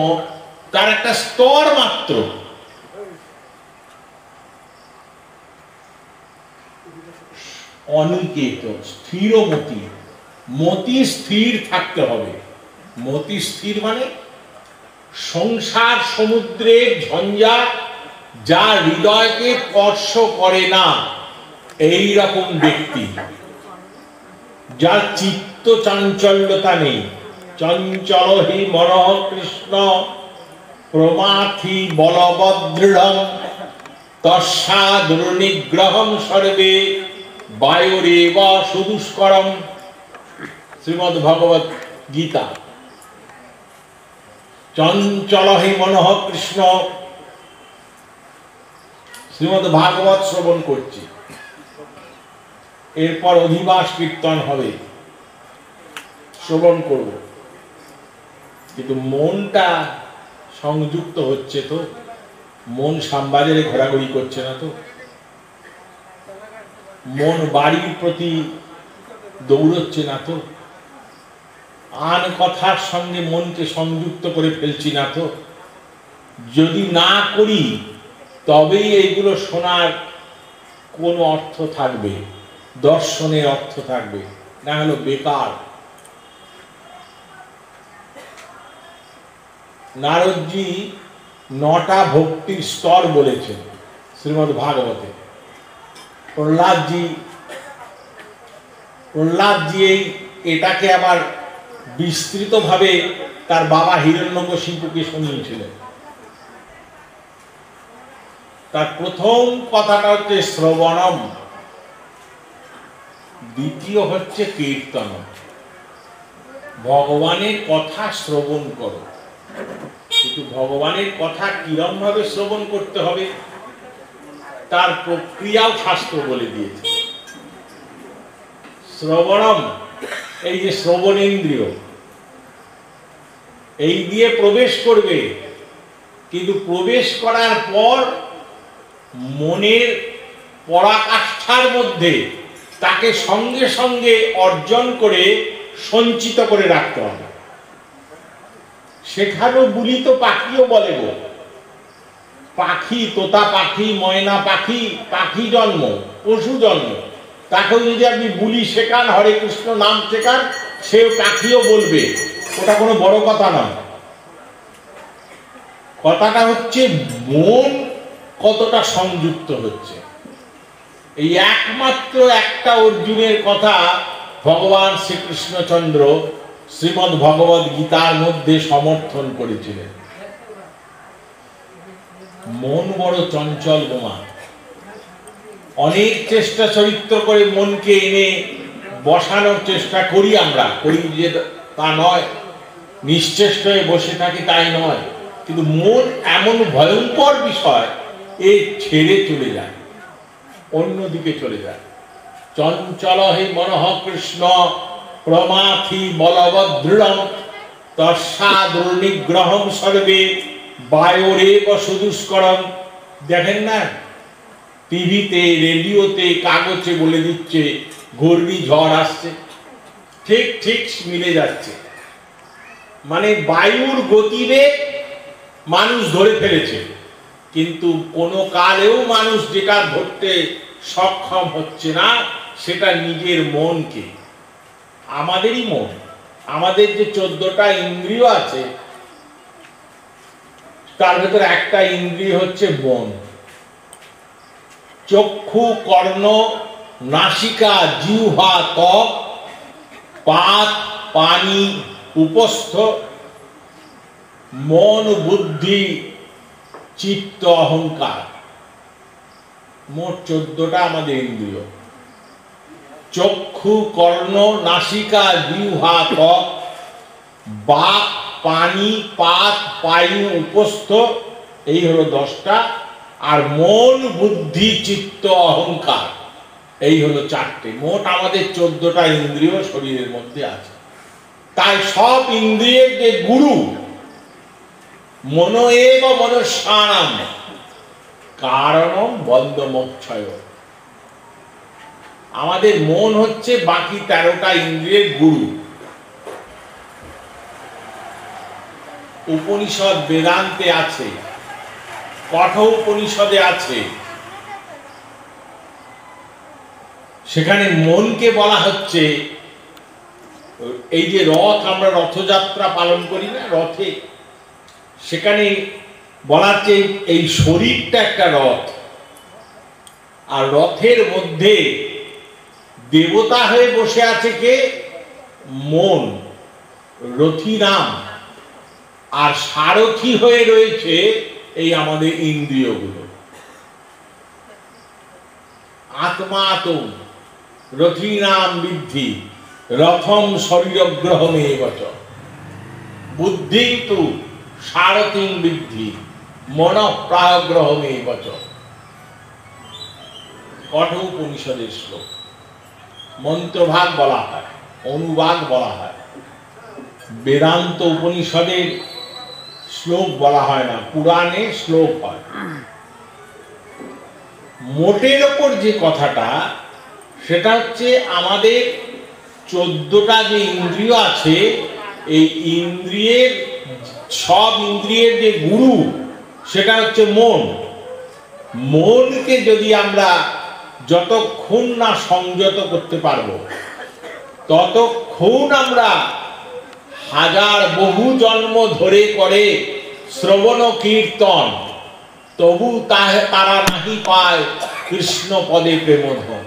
তার একটা স্তর মাত্র। অনিকেত, স্থিরমতি। মতি স্থির থাকতে হবে। মতি স্থির মানে সংসার সমুদ্রের ঝঞ্ঝাট যা হৃদয়কে স্পর্শ করে না, এই রকম ব্যক্তি, যার চিত্ত চাঞ্চল্যতা নেই। চঞ্চল হি মনঃ কৃষ্ণ প্রমাথি বলবদৃঢ়ম তস্যাদুর্নিগ্রহম সর্বে বায়ুরেব সুদুষ্করম। শ্রীমদ্ ভগবত গীতা। চঞ্চল হি মনঃ কৃষ্ণ, শ্রীমদ্ ভাগবত শ্রবণ করছি, এরপর অধিবাস কীর্তন হবে, শ্রবণ করব, কিন্তু মনটা সংযুক্ত হচ্ছে তো? মন শ্যামবাজারে ঘোরাঘুরি করছে না তো? মন বাড়ির প্রতি দৌড়চ্ছে না তো? আন কথার সঙ্গে মনকে সংযুক্ত করে ফেলছি না তো? যদি না করি তবেই এইগুলো শোনার কোনো অর্থ থাকবে, দর্শনের অর্থ থাকবে, না হলো বেকার। নারদজি 9টা ভক্তির স্তর বলেছেন শ্রীমদ্ ভাগবতে। প্রহ্লাদজি এটাকে আবার বিস্তৃতভাবে তার বাবা হিরণ্যকশিপুকে শুনিয়েছিলেন। তার প্রথম কথাটা হচ্ছে শ্রবণম, দ্বিতীয় হচ্ছে কীর্তনম। ভগবানের কথা শ্রবণ করো, কিন্তু ভগবানের কথা কিরম ভাবে শ্রবণ করতে হবে তার প্রক্রিয়াও শাস্ত্র বলে দিয়েছে। শ্রবণম, এই যে শ্রবণেন্দ্রিয়, এই দিয়ে প্রবেশ করবে, কিন্তু প্রবেশ করার পর মনের পরাকাষ্ঠার মধ্যে তাকে সঙ্গে সঙ্গে অর্জন করে সঞ্চিত করে রাখতে হবে। সেখানেও বুলিত পাখিও বলে গো, পাখি, তোতা পাখি, ময়না পাখি, পাখি জন্ম, পশু জন্ম, তাকেও যদি আপনি বুলি শেখান, হরে কৃষ্ণ নাম শেখান, সে পাখিও বলবে, ওটা কোনো বড় কথা নয়। কথাটা হচ্ছে মন কতটা সংযুক্ত হচ্ছে। এই একমাত্র একটা অর্জুনের কথা ভগবান শ্রীকৃষ্ণচন্দ্র শ্রীমদ্ ভগবত গীতার মধ্যে সমর্থন করেছিলেন। মন বড় চঞ্চল বোমা। অনেক চেষ্টা চরিত্র করে মনকে এনে বসানোর চেষ্টা করি, আমরা করি যে তা নয়, নিশ্চেষ্ট হয়ে বসে থাকি তাই নয়, কিন্তু মন এমন ভয়ঙ্কর বিষয়, এ ছেড়ে চলে যায়, অন্যদিকে চলে যায়। চঞ্চল হে মনঃ কৃষ্ণ প্রমাথি বলবদৃঢ়ম তস্যাদুর্নিগ্রহম সর্বে বায়ুরেব সুদুষ্করম। দেখেন না, টিভিতে, রেডিওতে, কাগজে বলে দিচ্ছে ঘূর্ণিঝড় আসছে, ঠিক ঠিক মিলে যাচ্ছে। মানে বায়ুর গতিবেগ মানুষ ধরে ফেলেছে, কিন্তু কোনো কালেও মানুষ যেটা ধরতে সক্ষম হচ্ছে না, সেটা নিজের মনকে। আমাদেরই মন, আমাদের যে 14টা ইন্দ্রিয় আছে, তার ভেতরে একটা ইন্দ্রিয় হচ্ছে মন। চক্ষু, কর্ণ, নাসিকা, জিহ্বা, ত্বক, পাত, পানি, উপস্থ, মন, বুদ্ধি, চিত্ত, অহংকার, মোট 14টা আমাদের ইন্দ্রিয়। চক্ষু, কর্ণ, নাসিকা, জিহ্বা, ত্বক, বাক, পানি, পাত, পায়ু, উপস্থ, এই হলো 10টা। আর মন, বুদ্ধি, চিত্ত, অহংকার, এই হলো 4টে। মোট আমাদের 14টা ইন্দ্রিয় শরীরের মধ্যে আছে। তাই সব ইন্দ্রিয়ের যে গুরু, মন এব মনস্যানাম কারণম বন্ধমোক্ষয়। আমাদের মন হচ্ছে বাকি 13টা ইন্দ্রিয়ের গুরু। উপনিষদ বেদান্তে আছে, কঠোপনিষদে আছে, সেখানে মনকে বলা হচ্ছে, এই যে রথ, আমরা রথযাত্রা পালন করি না রথে, সেখানে বলা হচ্ছে এই শরীরটা একটা রথ, আর রথের মধ্যে দেবতা হয়ে বসে আছে কে? মন, রথী নাম, আর সারথী হয়ে রয়েছে এই আমাদের ইন্দ্রিয়গুলো। আত্মাতম রথী নাম বিদ্ধি রথম শরীরগ্রহমেবচ বুদ্ধি তু সারথিং বিদ্ধি মনঃপ্রায়গ্রহমেবচ। কঠোপনিষদের শ্লোক, মন্ত্রভাগ বলা হয়, অনুবাদ বলা হয়। বেদান্ত উপনিষদের শ্লোক বলা হয় না, পুরাণে শ্লোক হয়। মোটের ওপর যে কথাটা, সেটা হচ্ছে আমাদের 14টা যে ইন্দ্রিয় আছে, এই ইন্দ্রিয়ের সব ইন্দ্রিয়ের যে গুরু সেটা হচ্ছে মন। মনকে যদি আমরা যতক্ষণ না সংযত করতে পারবো, ততক্ষণ আমরা হাজার বহু জন্ম ধরে করে শ্রবণ কীর্তন, তবু তারা নাহি পায় কৃষ্ণ পদে প্রেমধন।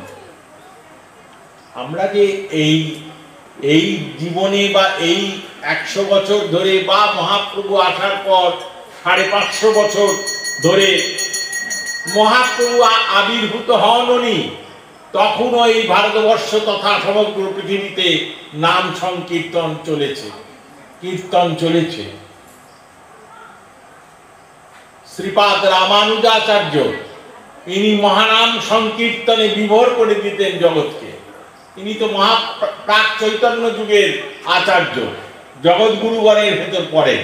আমরা যে এই জীবনে বা এই 100 বছর ধরে বা মহাপ্রভু আসার পর 550 বছর ধরে মহাপ্রভু আবির্ভূত হননি, তখনও এই ভারতবর্ষ তথা সমগ্র পৃথিবীতে নাম সংকীর্তন চলেছে, কীর্তন চলেছে। শ্রীপাদ রামানুজাচার্য ইনি মহানাম সংকীর্তনে বিভোর করে দিতেন জগৎকে। ইনি তো প্রাক চৈতন্য যুগের আচার্য, জগৎগুরুগণের ভেতর পড়েন।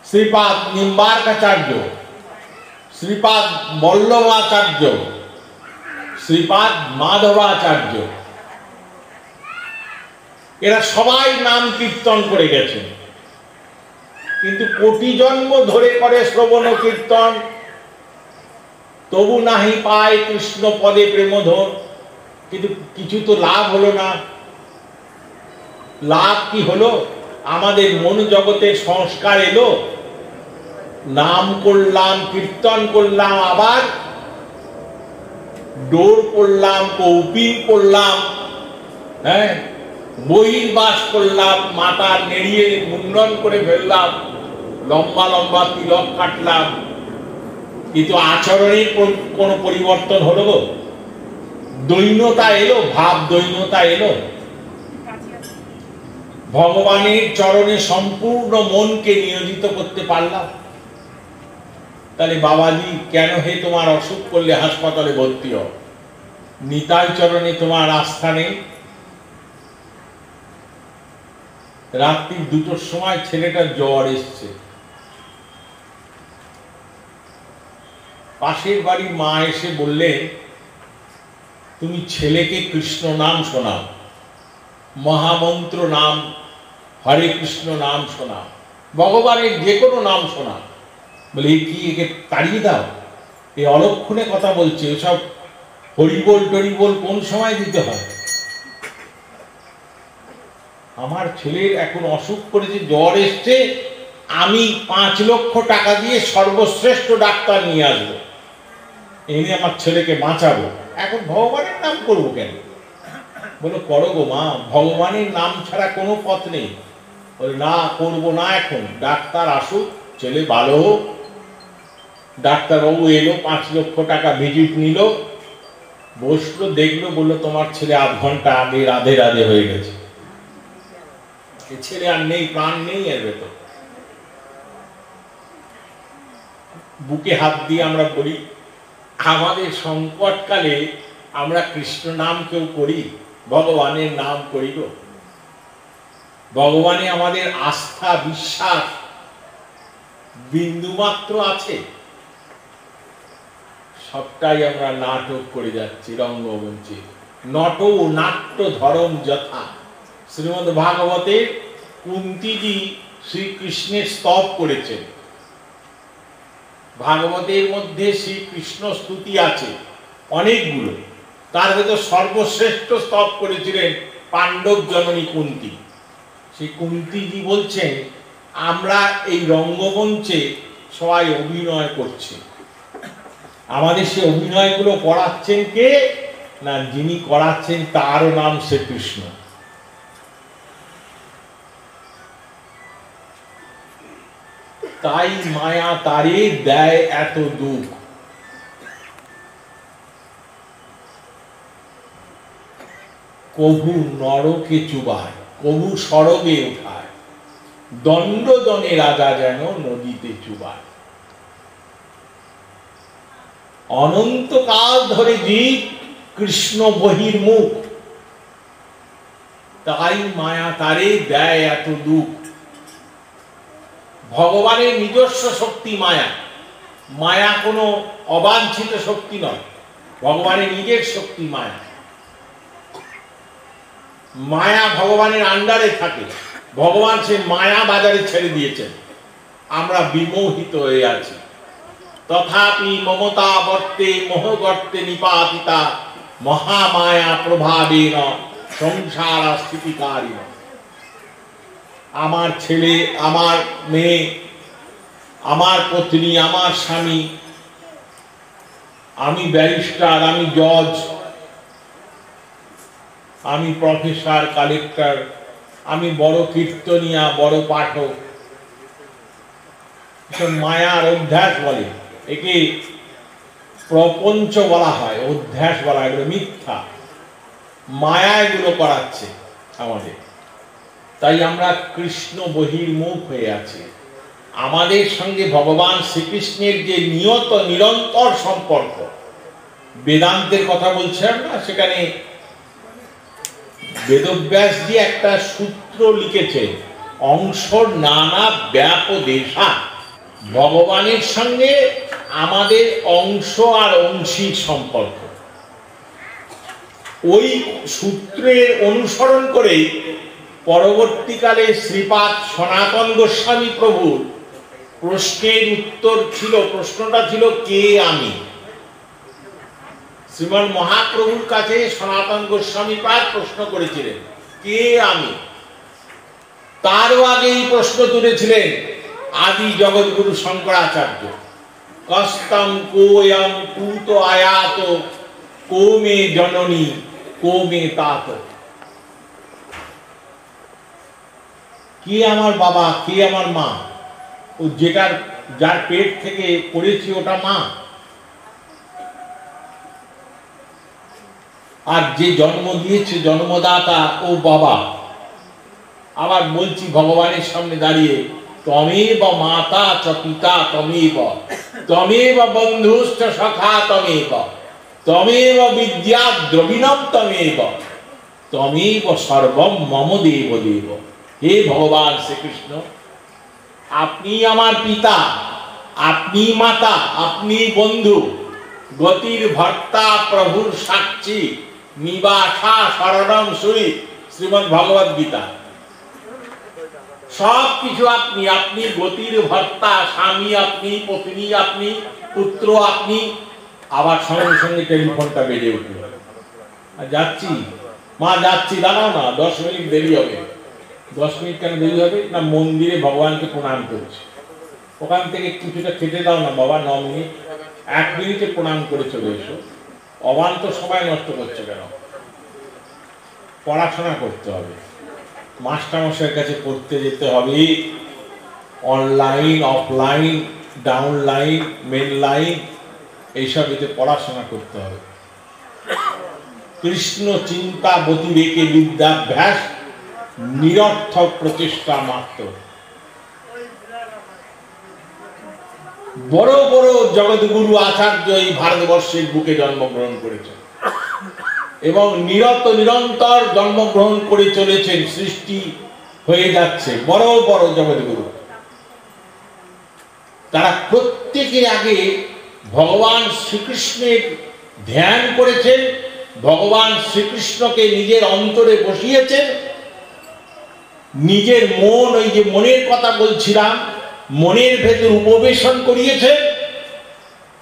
শ্রীপাদ নিম্বার্কাচার্য, শ্রীপাদ বল্লভাচার্য, শ্রীপাদ মাধবাচার্য, এরা সবাই নাম কীর্তন করে গেছেন। কিন্তু কোটি জন্ম ধরে করে শ্রবণ কীর্তন, তবু নাহি পায় কৃষ্ণ পদে প্রেমধন। কিন্তু কিছু তো লাভ হলো না। লাভ কি হলো? আমাদের মন জগতের সংস্কার এলো, নাম করলাম, কীর্তন করলাম, আবার ডোর করলাম, কৌপিন করলাম, হ্যাঁ, বহির্বাস করলাম, মাথা নেড়িয়ে মুন্ডন করে ফেললাম, লম্বা লম্বা তিলক কাটলাম, কিন্তু আচরণে কোনো পরিবর্তন হলো গো? দৈন্যতা এলো, ভাব দৈন্যতা এলো। ভগবানের চরণে সম্পূর্ণ মনকে নিয়োজিত করতে পারলাম। তাহলে বাবাজি, কেন হে তোমার অসুখ করলে হাসপাতালে ভর্তি হও? নিতাই চরণে তোমার আস্থা নেই? রাত্রি 2টোর সময় ছেলেটার জ্বর এসছে, পাশের বাড়ির মা এসে বললেন, তুমি ছেলেকে কৃষ্ণ নাম শোনাও, মহামন্ত্র নাম, হরে কৃষ্ণ নাম শোনাও, ভগবানের যে কোনো নাম শোনাও। বলে কি একে তাড়িয়ে দাও? এই অলক্ষণে কথা বলছে, এসব হরিবোল টরিবোল কোন সময় দিতে হয়? আমার ছেলের এখন অসুখ করেছে, জ্বর এসছে, আমি 5 লক্ষ টাকা দিয়ে সর্বশ্রেষ্ঠ ডাক্তার নিয়ে আসবো, এনে আমার ছেলেকে বাঁচাবো। এখন ভগবানের নাম করবো কেন? বলো করো গো মা, ভগবানের নাম ছাড়া কোনো পথ নেই। বলে না, করবো না, এখন ডাক্তার আসুক, ছেলে ভালো হোক। ডাক্তারবাবু এলো, 5 লক্ষ টাকা ভিজিট নিল, বসলো, দেখলো, বললো তোমার ছেলে আধ ঘন্টা আগে রাধে রাধে হয়ে গেছে। ছেলে আর নেই, প্রাণ নেই এর ভেতর। বুকে হাত দিয়ে আমরা বলি, আমাদের সংকটকালে আমরা কৃষ্ণ নাম কেউ করি? ভগবানের নাম করি গো? ভগবানে আমাদের আস্থা বিশ্বাস বিন্দুমাত্র আছে? সবটাই আমরা নাটক করে যাচ্ছি, রঙ্গমঞ্চে। নট নাট্য ধরম যথা। শ্রীমদ্ ভাগবতে কুন্তিজি শ্রীকৃষ্ণের স্তব করেছেন। ভাগবতের মধ্যে শ্রীকৃষ্ণ স্তুতি আছে অনেকগুলো, তার ভেতর সর্বশ্রেষ্ঠ স্তব করেছিলেন পাণ্ডব জননী কুন্তী। সেই কুন্তীজি বলছেন, আমরা এই রঙ্গমঞ্চে সবাই অভিনয় করছি, আমাদের সে অভিনয়গুলো করাচ্ছেন কে না, যিনি করাচ্ছেন তারও নাম শ্রীকৃষ্ণ। তাই মায়া তারে দেয় এত দুঃখ। কভু নরকে চুবায়, কভু সরগে উঠায়, দণ্ডজনে রাজা যেন নদীতে চুবায়। অনন্তকাল ধরে জীব কৃষ্ণ বহির্মুখ, তাই মায়া তারে দেয় এত দুঃখ। ভগবানের নিজস্ব শক্তি মায়া, মায়া কোনো অবাঞ্ছিত শক্তি নয়, ভগবানের নিজের শক্তি মায়া। মায়া ভগবানের আন্ডারে থাকে, ভগবান সে মায়া বাজারে ছেড়ে দিয়েছেন, আমরা বিমোহিত হয়ে আছি। তথাপি মমতা বর্তে মোহগর্তে নিপাতিতা, মহামায়া প্রভাবেন সংসার স্থিতিকারী। আমার ছেলে, আমার মেয়ে, আমার পত্নী, আমার স্বামী, আমি ব্যারিস্টার, আমি জজ, আমি প্রফেসর, কালেক্টর, আমি বড় কীর্তনিয়া, বড় পাঠক, মায়ার অধ্যাস বলে, একে প্রপঞ্চ বলা হয়, অধ্যাস বলা হয়, এগুলো মিথ্যা। মায়া এগুলো করাচ্ছে আমাদের, তাই আমরা কৃষ্ণ বহির্মুখ হয়ে আছি। আমাদের সঙ্গে ভগবান শ্রীকৃষ্ণের যে নিয়ত নিরন্তর সম্পর্ক, বেদান্তের কথা বলছেন না, সেখানে বেদব্যাস জি একটা সূত্র লিখেছেন, অংশর নানা ব্যাপদেশা। ভগবানের সঙ্গে আমাদের অংশ আর অংশীর সম্পর্ক। ওই সূত্রের অনুসরণ করেই পরবর্তীকালে শ্রীপাদ সনাতন গোস্বামী প্রভুর প্রশ্নের উত্তর ছিল, প্রশ্নটা ছিল কে আমি। শ্রীমান মহাপ্রভুর কাছে সনাতন গোস্বামী পাদ প্রশ্ন করেছিলেন কে আমি। তারও আগে এই প্রশ্ন তুলেছিলেন আদি জগৎগুরু শঙ্করাচার্য, কস্তম কোয়ম কুত আয়াত কো মে জননী কো মে তাত। কে আমার বাবা, কে আমার মা? ও যার পেট থেকে পড়েছি ওটা মা, আর যে জন্ম দিয়েছে জন্মদাতা ও বাবা। আবার বলছি ভগবানের সামনে দাঁড়িয়ে, তমেব মাতা চ পিতা তমেব, তমেব বন্ধুশ্চ সখা তমেব, তমেব বিদ্যা দ্রবিণম তমেব, তমেব সর্বম মম দেব দেব। হে ভগবান শ্রীকৃষ্ণ, আপনি আমার পিতা, আপনি মাতা, আপনি বন্ধু, গতির ভর্তা, প্রভুর সাক্ষী, নিবাসা শরণম সুই, শ্রীমদ্ ভগবদ গীতা। সব কিছু আপনি, আপনি গতির ভর্তা, স্বামী আপনি, পত্নী আপনি, পুত্র আপনি। আবার সঙ্গে সঙ্গে টেলিফোনটা বেজে উঠল, যাচ্ছি মা, যাচ্ছি, দাঁড়াও না, 10 মিনিট দেরি হবে। 10 মিনিট কেন দেরি হবে না, মন্দিরে ভগবানকে প্রণাম করছি, ওখান থেকে কিছুটা খেতে দাও না বাবা, 9 মিনিট, 1 মিনিটে প্রণাম করে চলে এসো। অবান্ত সময় নষ্ট করছে কেন? পড়াশোনা করতে হবে, মাস্টারমশাইয়ের কাছে পড়তে যেতে হবে, online, offline, downline, main line, এইসব এতে পড়াশোনা করতে হবে। কৃষ্ণ চিন্তা বতিরেকে বিদ্যাভ্যাস, নিরর্থক প্রচেষ্টা মাত্র। বড় বড় জগৎগুরু আচার্য এই ভারতবর্ষের বুকে জন্মগ্রহণ করেছেন এবং নিরন্তর জন্মগ্রহণ করে চলেছেন, সৃষ্টি হয়ে যাচ্ছে বড় বড় জগৎগুরু। তারা প্রত্যেকে আগে ভগবান শ্রীকৃষ্ণের ধ্যান করেছেন, ভগবান শ্রীকৃষ্ণকে নিজের অন্তরে বসিয়েছেন, নিজের মন, ওই যে মনের কথা বলছিলাম, মনের ভেতর উপবেশন করিয়েছেন।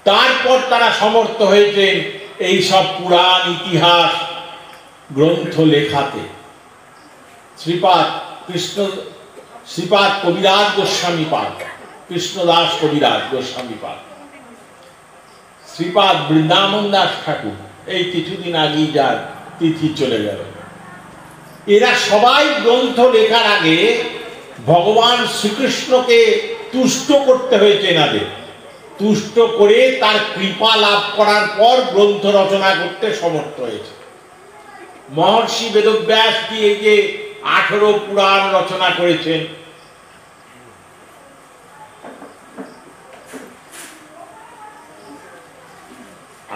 তারপর তারা সমর্থ হয়েছেন এই সব পুরাণ ইতিহাস গ্রন্থ লেখাতে শ্রীপাদ কবিরাজ গোস্বামী পাদ, কৃষ্ণদাস কবিরাজ গোস্বামী পাদ, শ্রীপাদ বৃন্দাবন দাস ঠাকুর, এই কিছুদিন আগেই যার তিথি চলে গেল, এরা সবাই গ্রন্থ লেখার আগে ভগবান শ্রীকৃষ্ণকে তুষ্ট করতে হয়েছে। এনাদের তুষ্ট করে তার কৃপা লাভ করার পর গ্রন্থ রচনা করতে সমর্থ হয়েছে। মহর্ষি বেদব্যাস দিয়ে যে 18 পুরাণ রচনা করেছেন,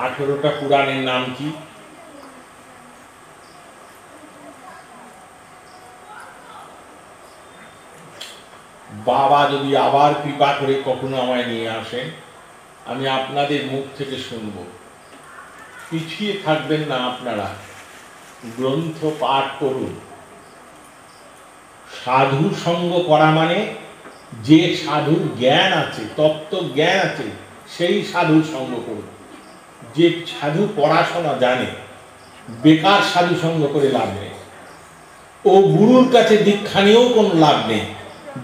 আঠেরোটা পুরাণের নাম কি? বাবা যদি আবার কৃপা করে কখনো আমায় নিয়ে আসেন, আমি আপনাদের মুখ থেকে শুনব। পিছিয়ে থাকবেন না আপনারা, গ্রন্থ পাঠ করুন। সাধু সঙ্গ করা মানে যে সাধুর জ্ঞান আছে, তত্ত্ব জ্ঞান আছে, সেই সাধুর সঙ্গ করুন। যে সাধু পড়াশোনা জানে, বেকার সাধু সঙ্গ করে লাভ নেই। ও গুরুর কাছে দীক্ষা নিয়েও কোনো লাভ নেই,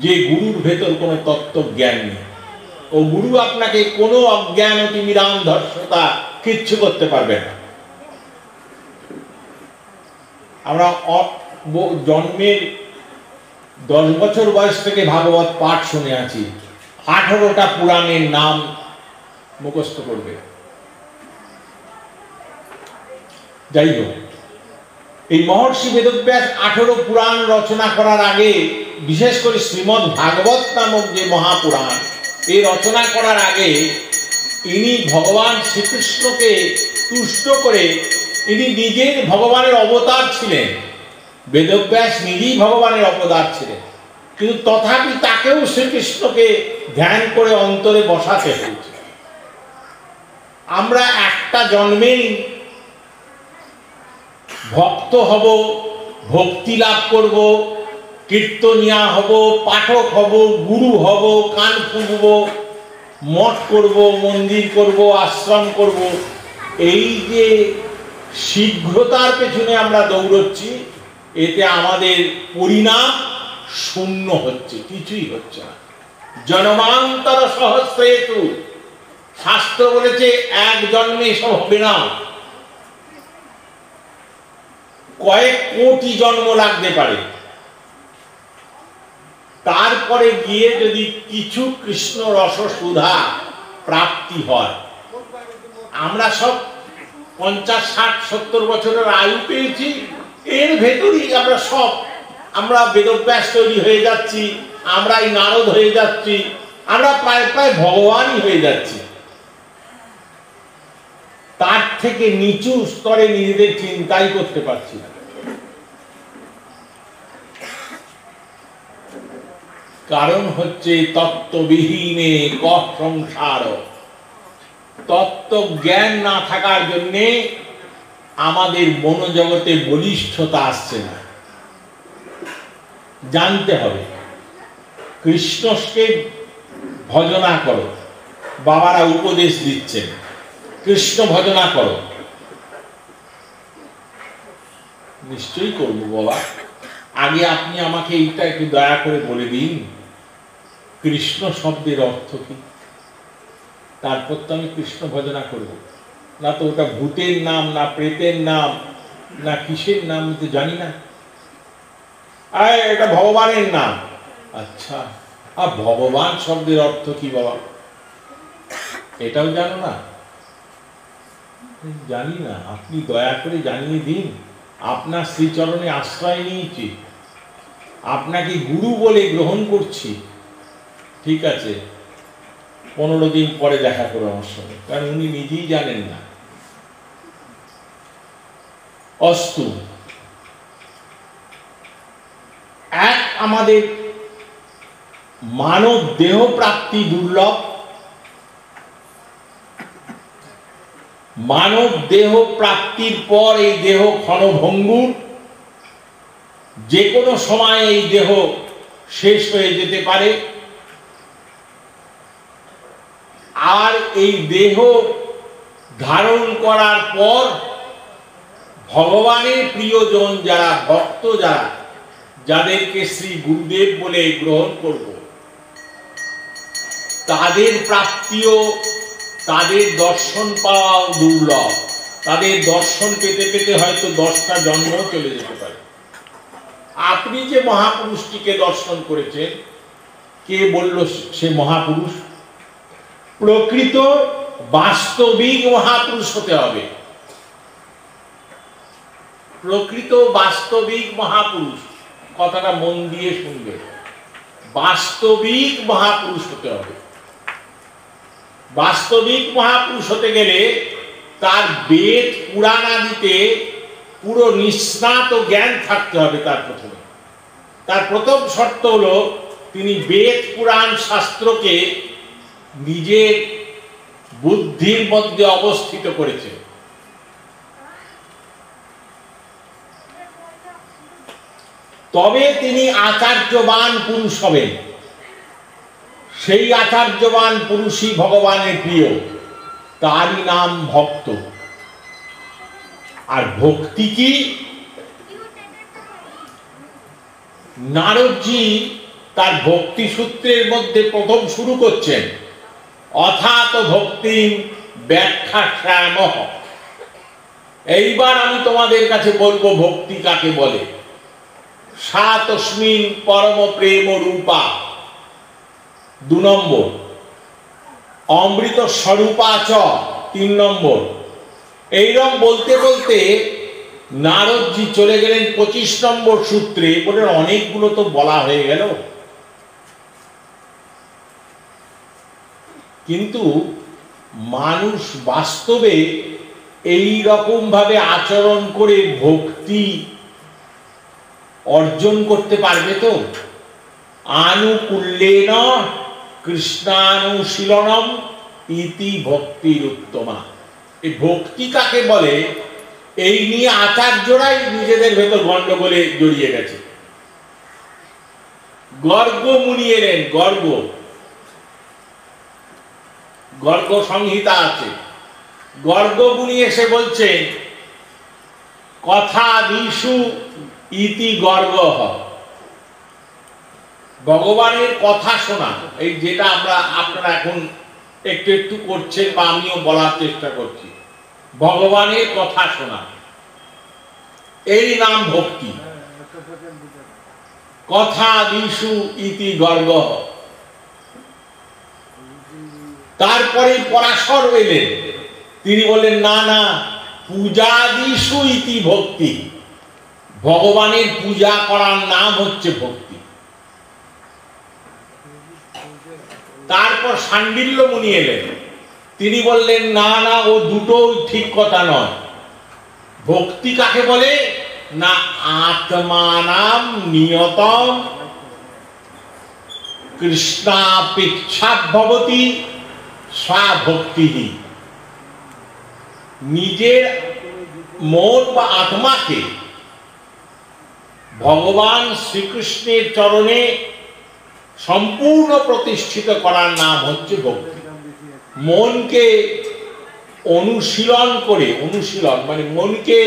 যে গুরুর ভেতর কোনো তত্ত্ব জ্ঞান নেই। ও গুরু আপনাকে কোনো অজ্ঞান অতিমিরাম ধর্ষতা কিচ্ছু করতে পারবে না। আমরা জন্মের 10 বছর বয়স থেকে ভাগবত পাঠ শুনে আছি, 18টা পুরাণের নাম মুখস্থ করবে। যাই হোক, এই মহর্ষি বেদব্যাস 18 পুরাণ রচনা করার আগে, বিশেষ করে শ্রীমদ্ ভাগবত নামক যে মহাপুরাণ, এই রচনা করার আগে ইনি ভগবান শ্রীকৃষ্ণকে তুষ্ট করে, ইনি নিজের ভগবানের অবতার ছিলেন। বেদব্যাস নিজেই ভগবানের অবতার ছিলেন, কিন্তু তথাপি তাকেও শ্রীকৃষ্ণকে ধ্যান করে অন্তরে বসাতে হয়েছে। আমরা একটা জন্মেই ভক্ত হব, ভক্তি লাভ করব, কীর্তনিয়া হব, পাঠক হব, গুরু হব, কান ফুঁকব, মঠ করব, মন্দির করব, আশ্রম করব, এই যে শীঘ্রতার পেছনে আমরা দৌড়চ্ছি, এতে আমাদের পরিণাম শূন্য হচ্ছে, কিছুই হচ্ছে না। জন্মান্তর সহস্রেতু, শাস্ত্র বলেছে এক জন্মে এসব হবে না, কয়েক কোটি জন্ম লাগতে পারে। তারপরে গিয়ে যদি কিছু কৃষ্ণ রস সুধা প্রাপ্তি হয়। আমরা সব 50, 60, 70 বছরের আয়ু পেয়েছি, এর ভেতরেই আমরা বেদব্যাস তৈরি হয়ে যাচ্ছি, আমরা এই নারদ হয়ে যাচ্ছি, আমরা প্রায় ভগবানই হয়ে যাচ্ছি। তার থেকে নিচু স্তরে নিজেদের চিন্তাই করতে পারছি না। কারণ হচ্ছে তত্ত্ববিহীনে কহ সংসার। তত্ত্ব জ্ঞান না থাকার জন্য আমাদের মনোজগতে বলিষ্ঠতা আসছে না। জানতে হবে, কৃষ্ণকে ভজনা করো, বাবারা উপদেশ দিচ্ছেন, কৃষ্ণ ভজনা করো। নিশ্চয়ই করব বাবা, আগে আপনি আমাকে এইটা একটু দয়া করে বলে দিন, কৃষ্ণ শব্দের অর্থ কি, তারপর তো আমি কৃষ্ণ ভজনা করব। না তো ওটা ভূতের নাম, না প্রেতের নাম, না কিসের নাম, তো জানি না। এটা ভগবানের নাম। আচ্ছা, আর ভগবান শব্দের অর্থ কি বাবা, এটাও জানো না? জানি না, আপনি দয়া করে জানিয়ে দিন। আপনার শ্রীচরণে আশ্রয় নিয়েছি, আপনাকে গুরু বলে গ্রহণ করছি। ঠিক আছে, 15 দিন পরে দেখা করো আমার সঙ্গে, কারণ উনি নিজেই জানেন না। অস্তু, এক আমাদের মানব দেহ প্রাপ্তি দুর্লভ। মানব দেহ প্রাপ্তির পর এই দেহ ক্ষণভঙ্গুর, যে কোনো সময় এই দেহ শেষ হয়ে যেতে পারে। আর এই দেহ ধারণ করার পর ভগবানের প্রিয়জন যারা, ভক্ত যারা, যাদেরকে শ্রী গুরুদেব বলে গ্রহণ করব, তাদের প্রাপ্তিও, তাদের দর্শন পাওয়াও দুর্লভ। তাদের দর্শন পেতে পেতে হয়তো 10টা জন্ম চলে যেতে পারে। আপনি যে মহাপুরুষটিকে দর্শন করেছেন, কে বলল সে মহাপুরুষ? প্রকৃত বাস্তবিক মহাপুরুষ হতে হবে। প্রকৃত বাস্তবিক মহাপুরুষ, কথাটা মন দিয়ে শুনবে, বাস্তবিক মহাপুরুষ হতে হবে। বাস্তবিক মহাপুরুষ হতে গেলে তার বেদ পুরাণ আদিতে পুরো নিষ্ণাত জ্ঞান থাকতে হবে। তার প্রথম শর্ত হলো তিনি বেদ পুরাণ শাস্ত্রকে নিজের বুদ্ধির মধ্যে অবস্থিত করেছেন। তবে তিনি আচার্যবান পুরুষ হবেন। সেই আচার্যবান পুরুষই ভগবানের প্রিয়, তারই নাম ভক্ত। আর ভক্তি কি? নারদজি তার ভক্তি সূত্রের মধ্যে প্রথম শুরু করছেন, অথাত ভক্তি ব্যাখ্যা শ্যামহ। এইবার আমি তোমাদের কাছে বলবো ভক্তি কাকে বলে। সা তস্মিন পরম প্রেম রূপা। 2 নম্বর, অমৃত স্বরূপা চ 3 নম্বর। এইরকম বলতে বলতে নারদজি চলে গেলেন 25 নম্বর সূত্রে। বলে অনেকগুলো তো বলা হয়ে গেল, কিন্তু মানুষ বাস্তবে এই রকম ভাবে আচরণ করে ভক্তি অর্জন করতে পারবে তো? আনুকূল্যেন কৃষ্ণানুশীলনম ইতি ভক্তির উত্তমা। এই ভক্তি কাকে বলে এই নিয়ে আচার্যরাই নিজেদের ভেতর গন্ডগোলে জড়িয়ে গেছে। গর্গ মুনি এলেন, গর্গ সংহিতা আছে। গর্গ মুনি এসে বলছেন, কথা দিশু ইতি গর্গ। ভগবানের কথা শোনা, এই যেটা আপনারা এখন একটু একটু করছেন বা আমিও বলার চেষ্টা করছি, ভগবানের কথা শোনা, এই নাম ভক্তি। কথা দিশু ইতি গর্গ। তারপরে পরাশর এলেন, তিনি বললেন না না, পূজা দিশু ইতি ভক্তি। ভগবানের পূজা করার নাম হচ্ছে ভক্তি। তারপর শাণ্ডিল্য মুনি এলেন, তিনি বললেন না না, ও দুটো ঠিক কথা নয়। ভক্তি কাকে বলে না, আত্মানাম নিয়তম কৃষ্ণাপেক্ষা ভবতি স্বভক্তি। নিজের মন বা আত্মাকে ভগবান শ্রীকৃষ্ণের চরণে সম্পূর্ণ প্রতিষ্ঠিত করার নাম হচ্ছে ভক্তি। মনকে অনুশীলন করে, অনুশীলন মানে মনকে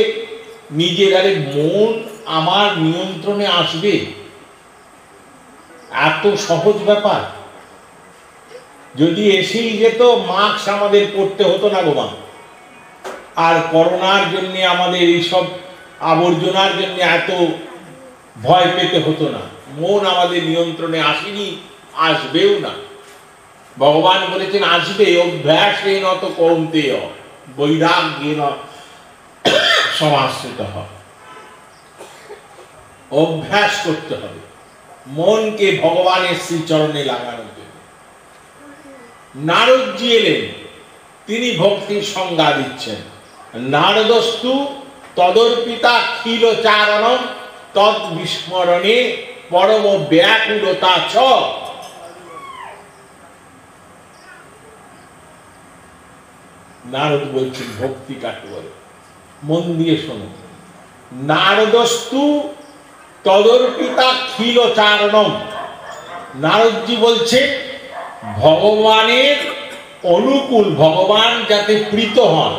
নিজের, আরে মন আমার নিয়ন্ত্রণে আসবে, এত সহজ ব্যাপার। যদি এসেই যেত, মাস্ক আমাদের পড়তে হতো না গো মা, আর করোনার জন্য আমাদের এইসব আবর্জনার জন্য এত ভয় পেতে হতো না। মন আমাদের নিয়ন্ত্রণে আসেনি, আসবেও না। ভগবান বলেছেন আসবে, অভ্যাসে নত কৌন্তেয় বৈরাগ্যেন সমাশ্রিত হয়। অভ্যাস করতে হবে মনকে ভগবানের শ্রীচরণে লাগানোর জন্য। নারদজি এলেন, তিনি ভক্তির সংজ্ঞা দিচ্ছেন। নারদস্তু তদর্পিতা খিল চারণম তদ বিস্মরণে পরম ব্যাকুলতা চ। নারদ বলছেন ভক্তি কাকে বলে, মন দিয়ে শোনো। নারদস্তু তদর্পিতা খিল চারণম। নারদজি বলছে ভগবানের অনুকূল, ভগবান যাতে প্রীত হন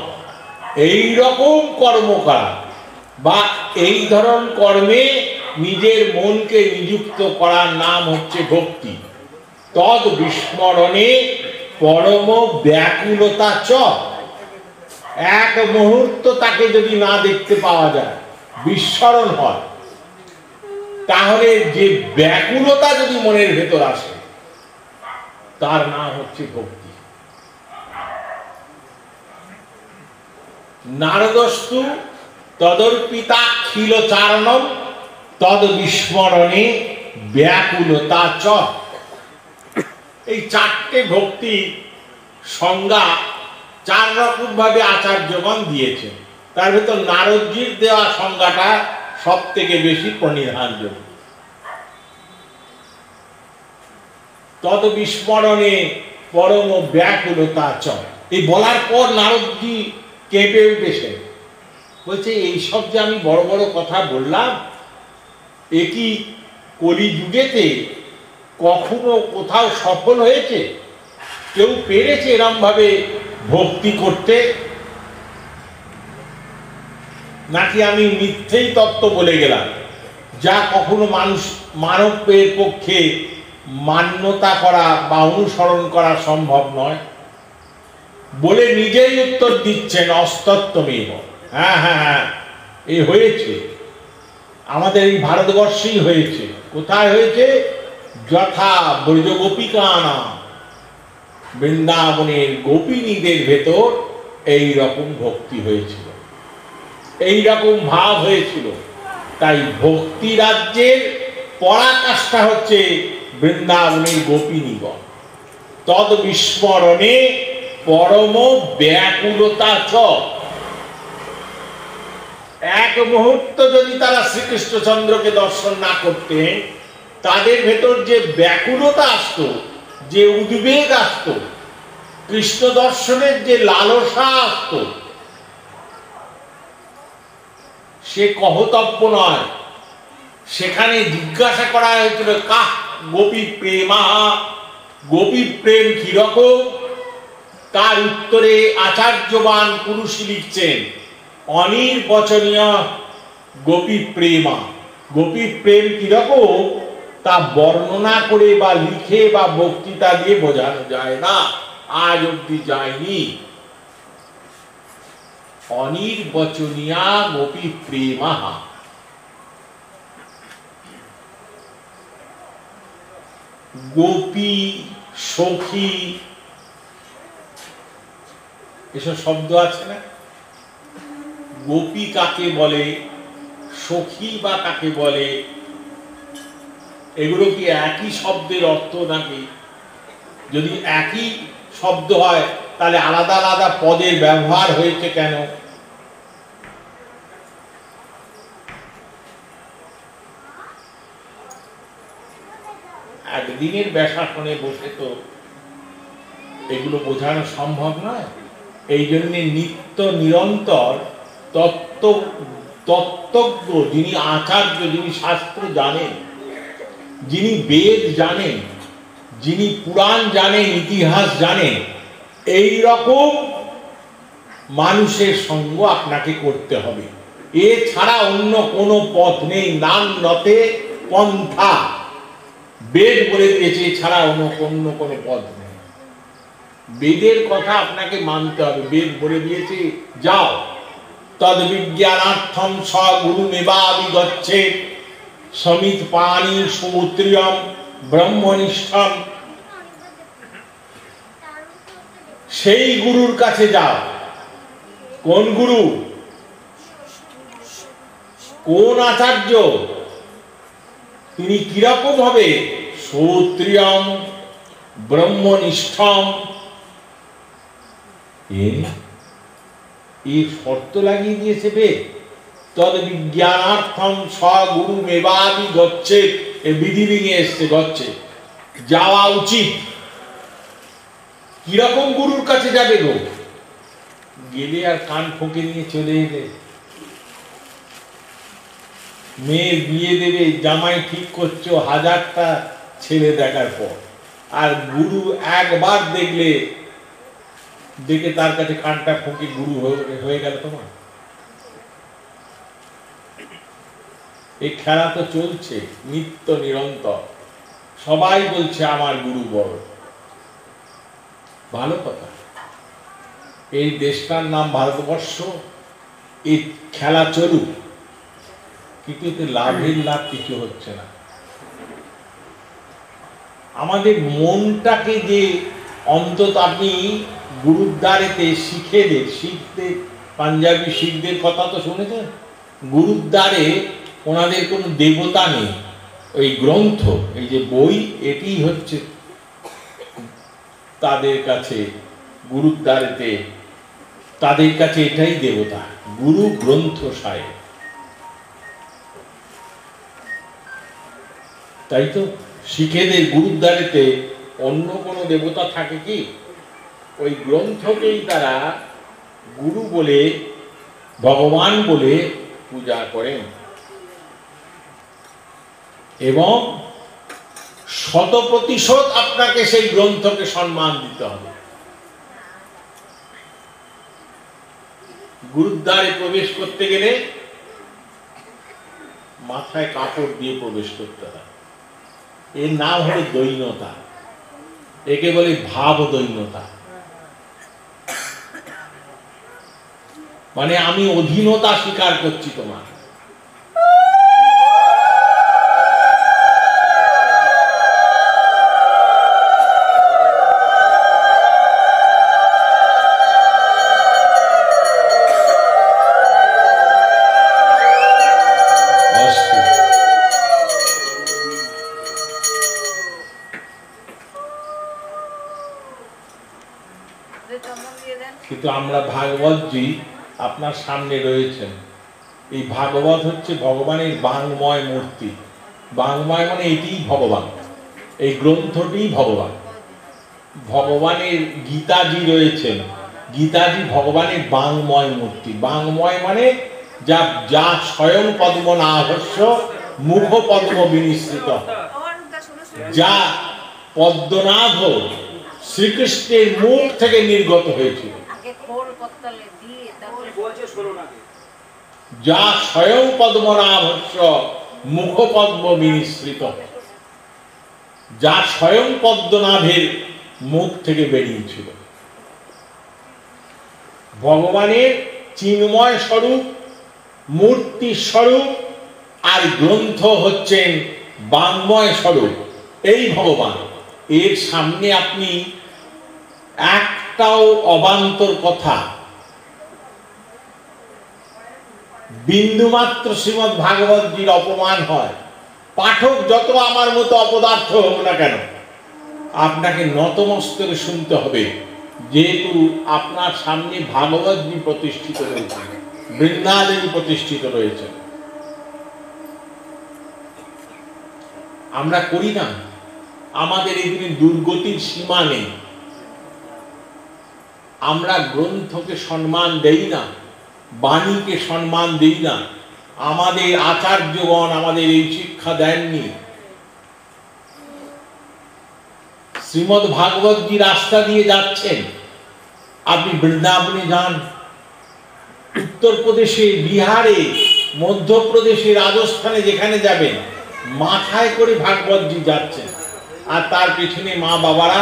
এই রকম কর্ম করা বা এই ধরন কর্মে নিজের মনকে নিযুক্ত করার নাম হচ্ছে ভক্তি। তদ বিস্মরণে পরম ব্যাকুলতা চ। এক মুহূর্ত তাকে যদি না দেখতে পাওয়া যায়, বিস্মরণ হয়, তাহলে যে ব্যাকুলতা যদি মনের ভেতর আসে তার নাম হচ্ছে ভক্তি। নারদস্তু তদর্পিতাখিল চারণম তদ বিস্মরণে ব্যাকুলতা চ। এই চারটে ভক্তি সংজ্ঞা চার রকম ভাবে আচার্যগণ দিয়েছেন। তার ভেতর নারদজির দেওয়া সংজ্ঞাটা সব থেকে বেশি প্রণিধানযোগ্য। তদ বিস্মরণে পরম ব্যাকুলতা চ। এই বলার পর নারদজি কেঁপে উঠেছেন, বলছে এইসব যে আমি বড় বড় কথা বললাম, এ কি কলিযুগেতে কখনো কোথাও সফল হয়েছে? কেউ পেরেছে এরম ভাবে ভক্তি করতে? নাকি আমি মিথ্যেই তত্ত্ব বলে গেলাম যা কখনো মানবের পক্ষে মান্যতা করা বা অনুসরণ করা সম্ভব নয়? বলে নিজেই উত্তর দিচ্ছেন অস্তত্ত্বমেব। হ্যাঁ হ্যাঁ হ্যাঁ, এ হয়েছে, আমাদের এই ভারতবর্ষেই হয়েছে। কোথায় হয়েছে? যথা ব্রজগোপিকানা, বৃন্দাবনের গোপিনীদের ভেতর এই রকম ভক্তি হয়েছিল, এই রকম ভাব হয়েছিল। তাই ভক্তি রাজ্যের পরাকাষ্ঠা হচ্ছে বৃন্দাবনের গোপিনীগণ। তদ বিস্মরণে পরম ব্যাকুলতা চ। এক মুহূর্ত যদি তারা শ্রীকৃষ্ণচন্দ্রকে দর্শন না করতেন, তাদের ভেতর যে ব্যাকুলতা আসতো, যে উদ্বেগ আসতো, কৃষ্ণ দর্শনের যে লালসা আসতো, সে কহতব্য নয়। সেখানে জিজ্ঞাসা করা হয়েছিল কাহ গোপী প্রেমা, গোপী প্রেম কিরকম? তার উত্তরে আচার্যবান পুরুষই লিখছেন অনির্বচনীয় গোপী প্রেমা। গোপী প্রেম কিরকম তা বর্ণনা করে বা লিখে বা বক্তৃতা দিয়ে বোঝানো যায় না, আজ অব্দি যায়নি। অনির্বচনীয়া গোপী প্রেমা। গোপী, সখী, এসব শব্দ আছে না? গোপী কাকে বলে, সখী বা কাকে বলে, এগুলো কি একই শব্দের অর্থ নাকি? যদি একই শব্দ হয় তাহলে আলাদা আলাদা পদের ব্যবহার হয়েছে কেন? একদিনের ব্যাসাসনে বসে তো এগুলো বোঝানো সম্ভব নয়। এই জন্য নিত্য নিরন্তর তত্ত্বজ্ঞ, যিনি আচার্য, যিনি শাস্ত্র জানেন, যিনি বেদ জানেন, যিনি পুরাণ জানেন, ইতিহাস জানেন, এই রকম মানুষের সঙ্গ আপনাকে করতে হবে। এছাড়া অন্য কোনো পথ নেই। নান্যতে পন্থা, বেদ বলে দিয়েছে, এছাড়া অন্য কোনো পথ নেই। বেদের কথা আপনাকে মানতে হবে। বেদ বলে দিয়েছে যাও। তদ বিজ্ঞানার্থম স গুরুমেবাবিগচ্ছে সমিত পানি সমুত্রিয়ম ব্রহ্মনিষ্ঠম। সেই গুরুর কাছে যাও। কোন গুরু? কোন আচার্য? তিনি কিরকম হবে? শ্রোত্রিয়ম ব্রহ্মনিষ্ঠম। এই শর্ত লাগিয়ে দিয়েছে বেদ। তদ বিজ্ঞানার্থম স গুরুমেবাবিগচ্ছে, এ বিধি নিয়ে এসছে, গচ্ছে, যাওয়া উচিত। কিরকম গুরুর কাছে যাবে গো? গেলে আর কান ফুঁকে নিয়ে চলে এলে? মেয়ের বিয়ে দেবে, জামাই ঠিক করছো 1000টা ছেলে দেখার পর, আর গুরু একবার দেখলে দেখে তার কাছে কানটা ফুঁকে গুরু হয়ে গেল তোমার? এই খেলা তো চলছে নিত্য নিরন্তর, সবাই বলছে আমার গুরু বড়। ভালো কথা, এই দেশটার নাম ভারতবর্ষ, এই খেলা চলুক, কিন্তু এতে লাভের লাভ কিছু হচ্ছে না। আমাদের মনটাকে যে অন্তত আপনি গুরুদ্বারেতে শিখদের পাঞ্জাবি শিখদের কথা তো শুনেছেন, গুরুদ্বারে ওনাদের কোনো দেবতা নেই, ওই গ্রন্থ, এই যে বই, এটি হচ্ছে তাদের কাছে গুরুদ্বারেতে, তাদের কাছে এটাই দেবতা, গুরু গ্রন্থ সাহেব। তাই তো শিখেদের গুরুদ্বারেতে অন্য কোনো দেবতা থাকে কি? ওই গ্রন্থকেই তারা গুরু বলে, ভগবান বলে পূজা করেন, এবং 100% আপনাকে সেই গ্রন্থকে সম্মান দিতে হবে। গুরুদ্বারে প্রবেশ করতে গেলে মাথায় কাপড় দিয়ে প্রবেশ করতে হয়। এর নাম হলো দৈন্যতা, একে বলে ভাব দৈন্যতা। মানে আমি অধীনতা স্বীকার করছি তোমার। কিন্তু আমরা ভাগবতজি আপনার সামনে রয়েছেন, এই ভাগবত হচ্ছে ভগবানের বাংময় মূর্তি। বাংময় মানে এটিই ভগবান, এই গ্রন্থটি ভগবান। ভগবানের গীতাজি রয়েছেন, গীতাজি ভগবানের বাংময় মূর্তি। বাংময় মানে যা যা স্বয়ং পদ্ম নাভস্য মুখ পদ্ম বিনিসৃত, যা পদ্মনাভ শ্রীকৃষ্ণের মুখ থেকে নির্গত হয়েছিল, যা স্বয়ং পদ্মনাভস্য মুখ পদ্ম বিনিসৃত, যা স্বয়ং পদ্মনাভের মুখ থেকে বেরিয়েছিল। ভগবানের চিন্ময় স্বরূপ, মূর্তি স্বরূপ, আর গ্রন্থ হচ্ছেন বাংময় স্বরূপ। এই ভগবান, এর সামনে আপনি একটাও অবান্তর কথা, বিন্দুমাত্র শ্রীমৎ ভাগবতজির অপমান হয়, পাঠক যত আমার মতো অপদার্থ হোক না কেন, আপনাকে নতমস্তকে শুনতে হবে, যেহেতু আপনার সামনে ভাগবতজি প্রতিষ্ঠিত রয়েছে, বৃন্দাদেবী প্রতিষ্ঠিত রয়েছে। আমরা করি না, আমাদের এখানে দুর্গতির সীমা নেই। আমরা গ্রন্থকে সম্মান দেই না, বাণীকে সম্মান দেই না। আমাদের আচার্যগণ আমাদের এই শিক্ষা দেননি। শ্রীমৎ ভাগবতজি রাস্তা দিয়ে যাচ্ছেন, আপনি বৃন্দাবনে যান, উত্তরপ্রদেশে, বিহারে, মধ্যপ্রদেশে, রাজস্থানে, যেখানে যাবেন, মাথায় করে ভাগবতজি যাচ্ছেন, আর তার পেছনে মা বাবারা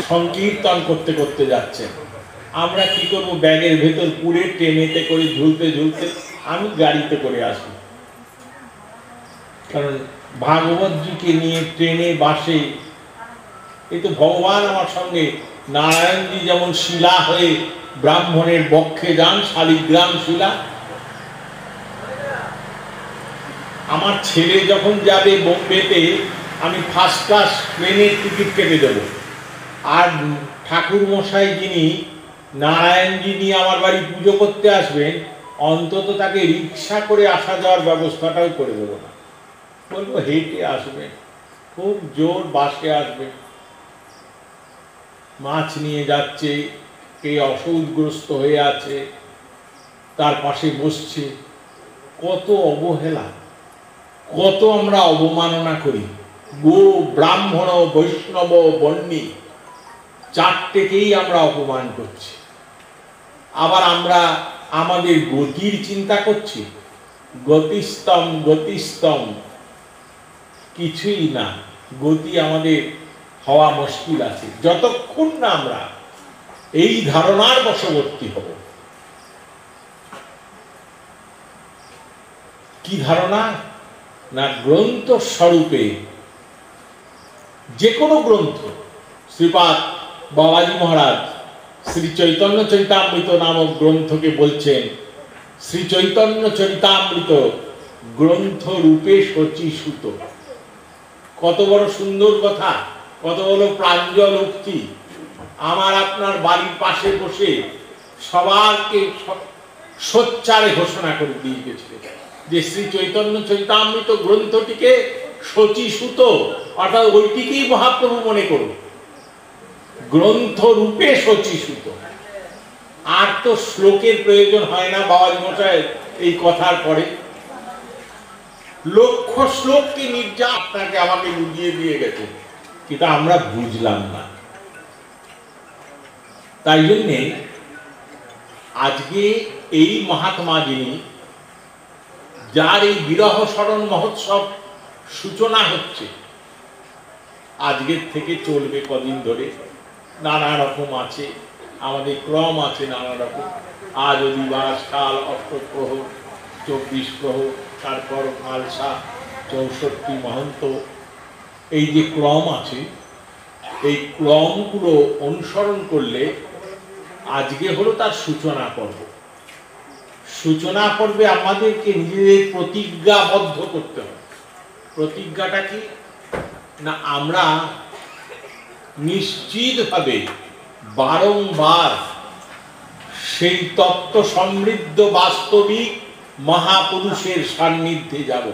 সংকীর্তন করতে করতে যাচ্ছেন। আমরা কি করব? ব্যাগের ভেতর পুরে ট্রেনেতে করে ঝুলতে ঝুলতে আমি গাড়িতে করে আসি, কারণ ভাগবতজিকে নিয়ে ট্রেনে, বাসে, এই তো ভগবান আমার সঙ্গে। নারায়ণজি যেমন শিলা হয়ে ব্রাহ্মণের বক্ষে যান, শালিগ্রাম শিলা। আমার ছেলে যখন যাবে বোম্বেতে, আমি ফার্স্ট ক্লাস ট্রেনের টিকিট কেটে দেব। আর ঠাকুর মশাই যিনি নারায়ণজি নিয়ে আমার বাড়ি পুজো করতে আসবেন, অন্তত তাকে রিক্সা করে আসা যাওয়ার ব্যবস্থাটাও করে দেবো না, বলবো হেঁটে আসবে, খুব জোর বাসে আসবে। মাছ নিয়ে যাচ্ছে, কে অসুখগ্রস্ত হয়ে আছে, তার পাশে বসছে। কত অবহেলা, কত আমরা অবমাননা করি। গো, ব্রাহ্মণ, বৈষ্ণব, বন্যী, চারটেকেই আমরা অপমান করছি। আবার আমরা আমাদের গতির চিন্তা করছি, গতিস্তম গতিস্তম, কিছুই না, গতি আমাদের হওয়া মুশকিল আছে যতক্ষণ না আমরা এই ধারণার বশবর্তী হব। কি ধারণা? না গ্রন্থ স্বরূপে যে কোনো গ্রন্থ, শ্রীপাদ বাবাজি মহারাজ শ্রী চৈতন্য চরিতামৃত নামক গ্রন্থকে বলছেন শ্রী চৈতন্য চরিতামৃত গ্রন্থ রূপে শচীসুত। কত বড় সুন্দর কথা, কত বড় প্রাঞ্জল উক্তি। আমার আপনার বাড়ির পাশে বসে সবাইকে সোচ্চারে ঘোষণা করে দিয়ে গেছে যে শ্রী চৈতন্য চরিতামৃত গ্রন্থটিকে শচীসুত, অর্থাৎ ওইটিকেই মহাপ্রভু মনে করুন, গ্রন্থ রূপে শচীসুত। আর তো শ্লোকের প্রয়োজন হয় না বাবাজি মশাই এই কথার পরে। লক্ষ শ্লোককে নির্যা আপনাকে আমাকে বুঝিয়ে দিয়ে গেছে, কিন্তু আমরা বুঝলাম না। তাই জন্যে আজকে এই মহাত্মা যিনি, যার এই বিরহ স্মরণ মহোৎসব সূচনা হচ্ছে, আজকের থেকে চলবে কদিন ধরে, নানা রকম আছে, আমাদের ক্রম আছে নানা রকম। আজ দিবাস, কাল অষ্টপ্রহর, 24 প্রহর, তারপর খালসা, 64 মহন্ত, এই যে ক্রম আছে, এই ক্রমগুলো অনুসরণ করলে আজকে হলো তার সূচনা পর্ব। সূচনা পর্বে আমাদেরকে নিজেদের প্রতিজ্ঞাবদ্ধ করতে হবে। প্রতিজ্ঞাটা কি? না আমরা নিশ্চিতভাবে বারংবার সেই তত্ত্ব সমৃদ্ধ বাস্তবিক মহাপুরুষের সান্নিধ্যে যাব,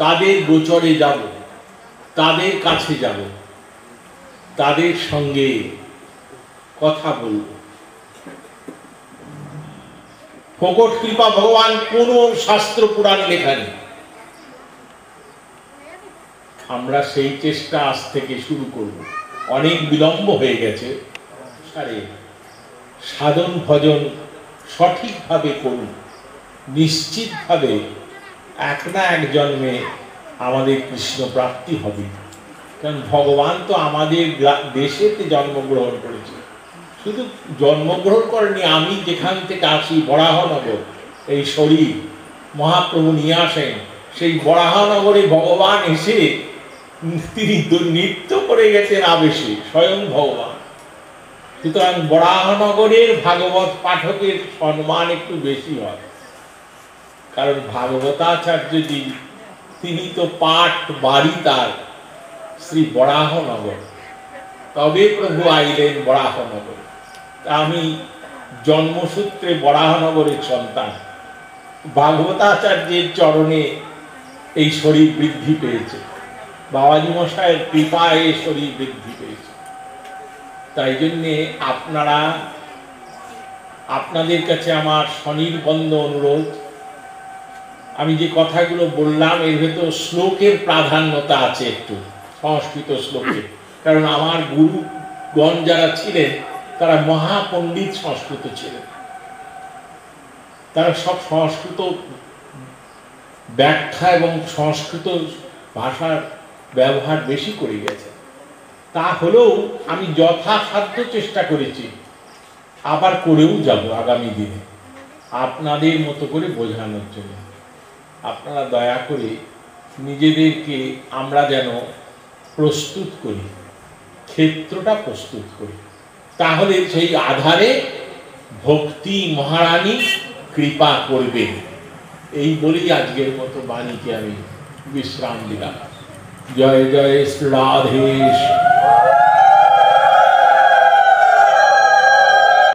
তাদের গোচরে যাব, তাদের কাছে যাব, তাদের সঙ্গে কথা বলব। প্রকট কৃপা ভগবান কোন শাস্ত্র পুরাণ লেখা নেই। আমরা সেই চেষ্টা আজ থেকে শুরু করব। অনেক বিলম্ব হয়ে গেছে, সাধন ভজন সঠিকভাবে করুন, নিশ্চিতভাবে এক না এক জন্মে আমাদের কৃষ্ণ প্রাপ্তি হবে। কারণ ভগবান তো আমাদের দেশেতে জন্মগ্রহণ করেছে, শুধু জন্মগ্রহণ করেনি, আমি যেখান থেকে আসি বরাহনগর, এই শরীর মহাপ্রভু নিয়ে আসেন, সেই বরাহনগরে ভগবান এসে তিনি নৃত্য করে গেছেন আবেশে, স্বয়ং ভগবান। সুতরাং বরাহনগরের ভাগবত পাঠকের সম্মান একটু বেশি হয়, কারণ ভাগবতাচার্যজি তিনি তো পাঠ বাড়ি তার শ্রী বরাহনগর, তবে প্রভু আইলেন বরাহনগর। আমি জন্মসূত্রে বরাহনগরের সন্তান, ভাগবতাচার্যের চরণে এই শরীর বৃদ্ধি পেয়েছে, বাবাজি মশাইয়ের কৃপায় এই শরীর বৃদ্ধি পেয়েছে। তাই জন্যে আপনারা, আপনাদের কাছে আমার স্বনির্বন্ধ অনুরোধ, আমি যে কথাগুলো বললাম এর ভেতর শ্লোকের প্রাধান্যতা আছে একটু, সংস্কৃত শ্লোকের, কারণ আমার গুরুগণ যারা ছিলেন তারা মহাপণ্ডিত সংস্কৃত ছিলেন, তারা সব সংস্কৃত ব্যাখ্যা এবং সংস্কৃত ভাষার ব্যবহার বেশি করে গেছে। তা হলেও আমি যথাসাধ্য চেষ্টা করেছি, আবার করেও যাব আগামী দিনে আপনাদের মতো করে বোঝানোর জন্য। আপনারা দয়া করে নিজেদেরকে আমরা যেন প্রস্তুত করি, ক্ষেত্রটা প্রস্তুত করি, তাহলে সেই আধারে ভক্তি মহারানী কৃপা করবে। এই বলেই আজকের মতো বাণীকে আমি বিশ্রাম দিলাম। জয় জয় শ্রী রাধেশ।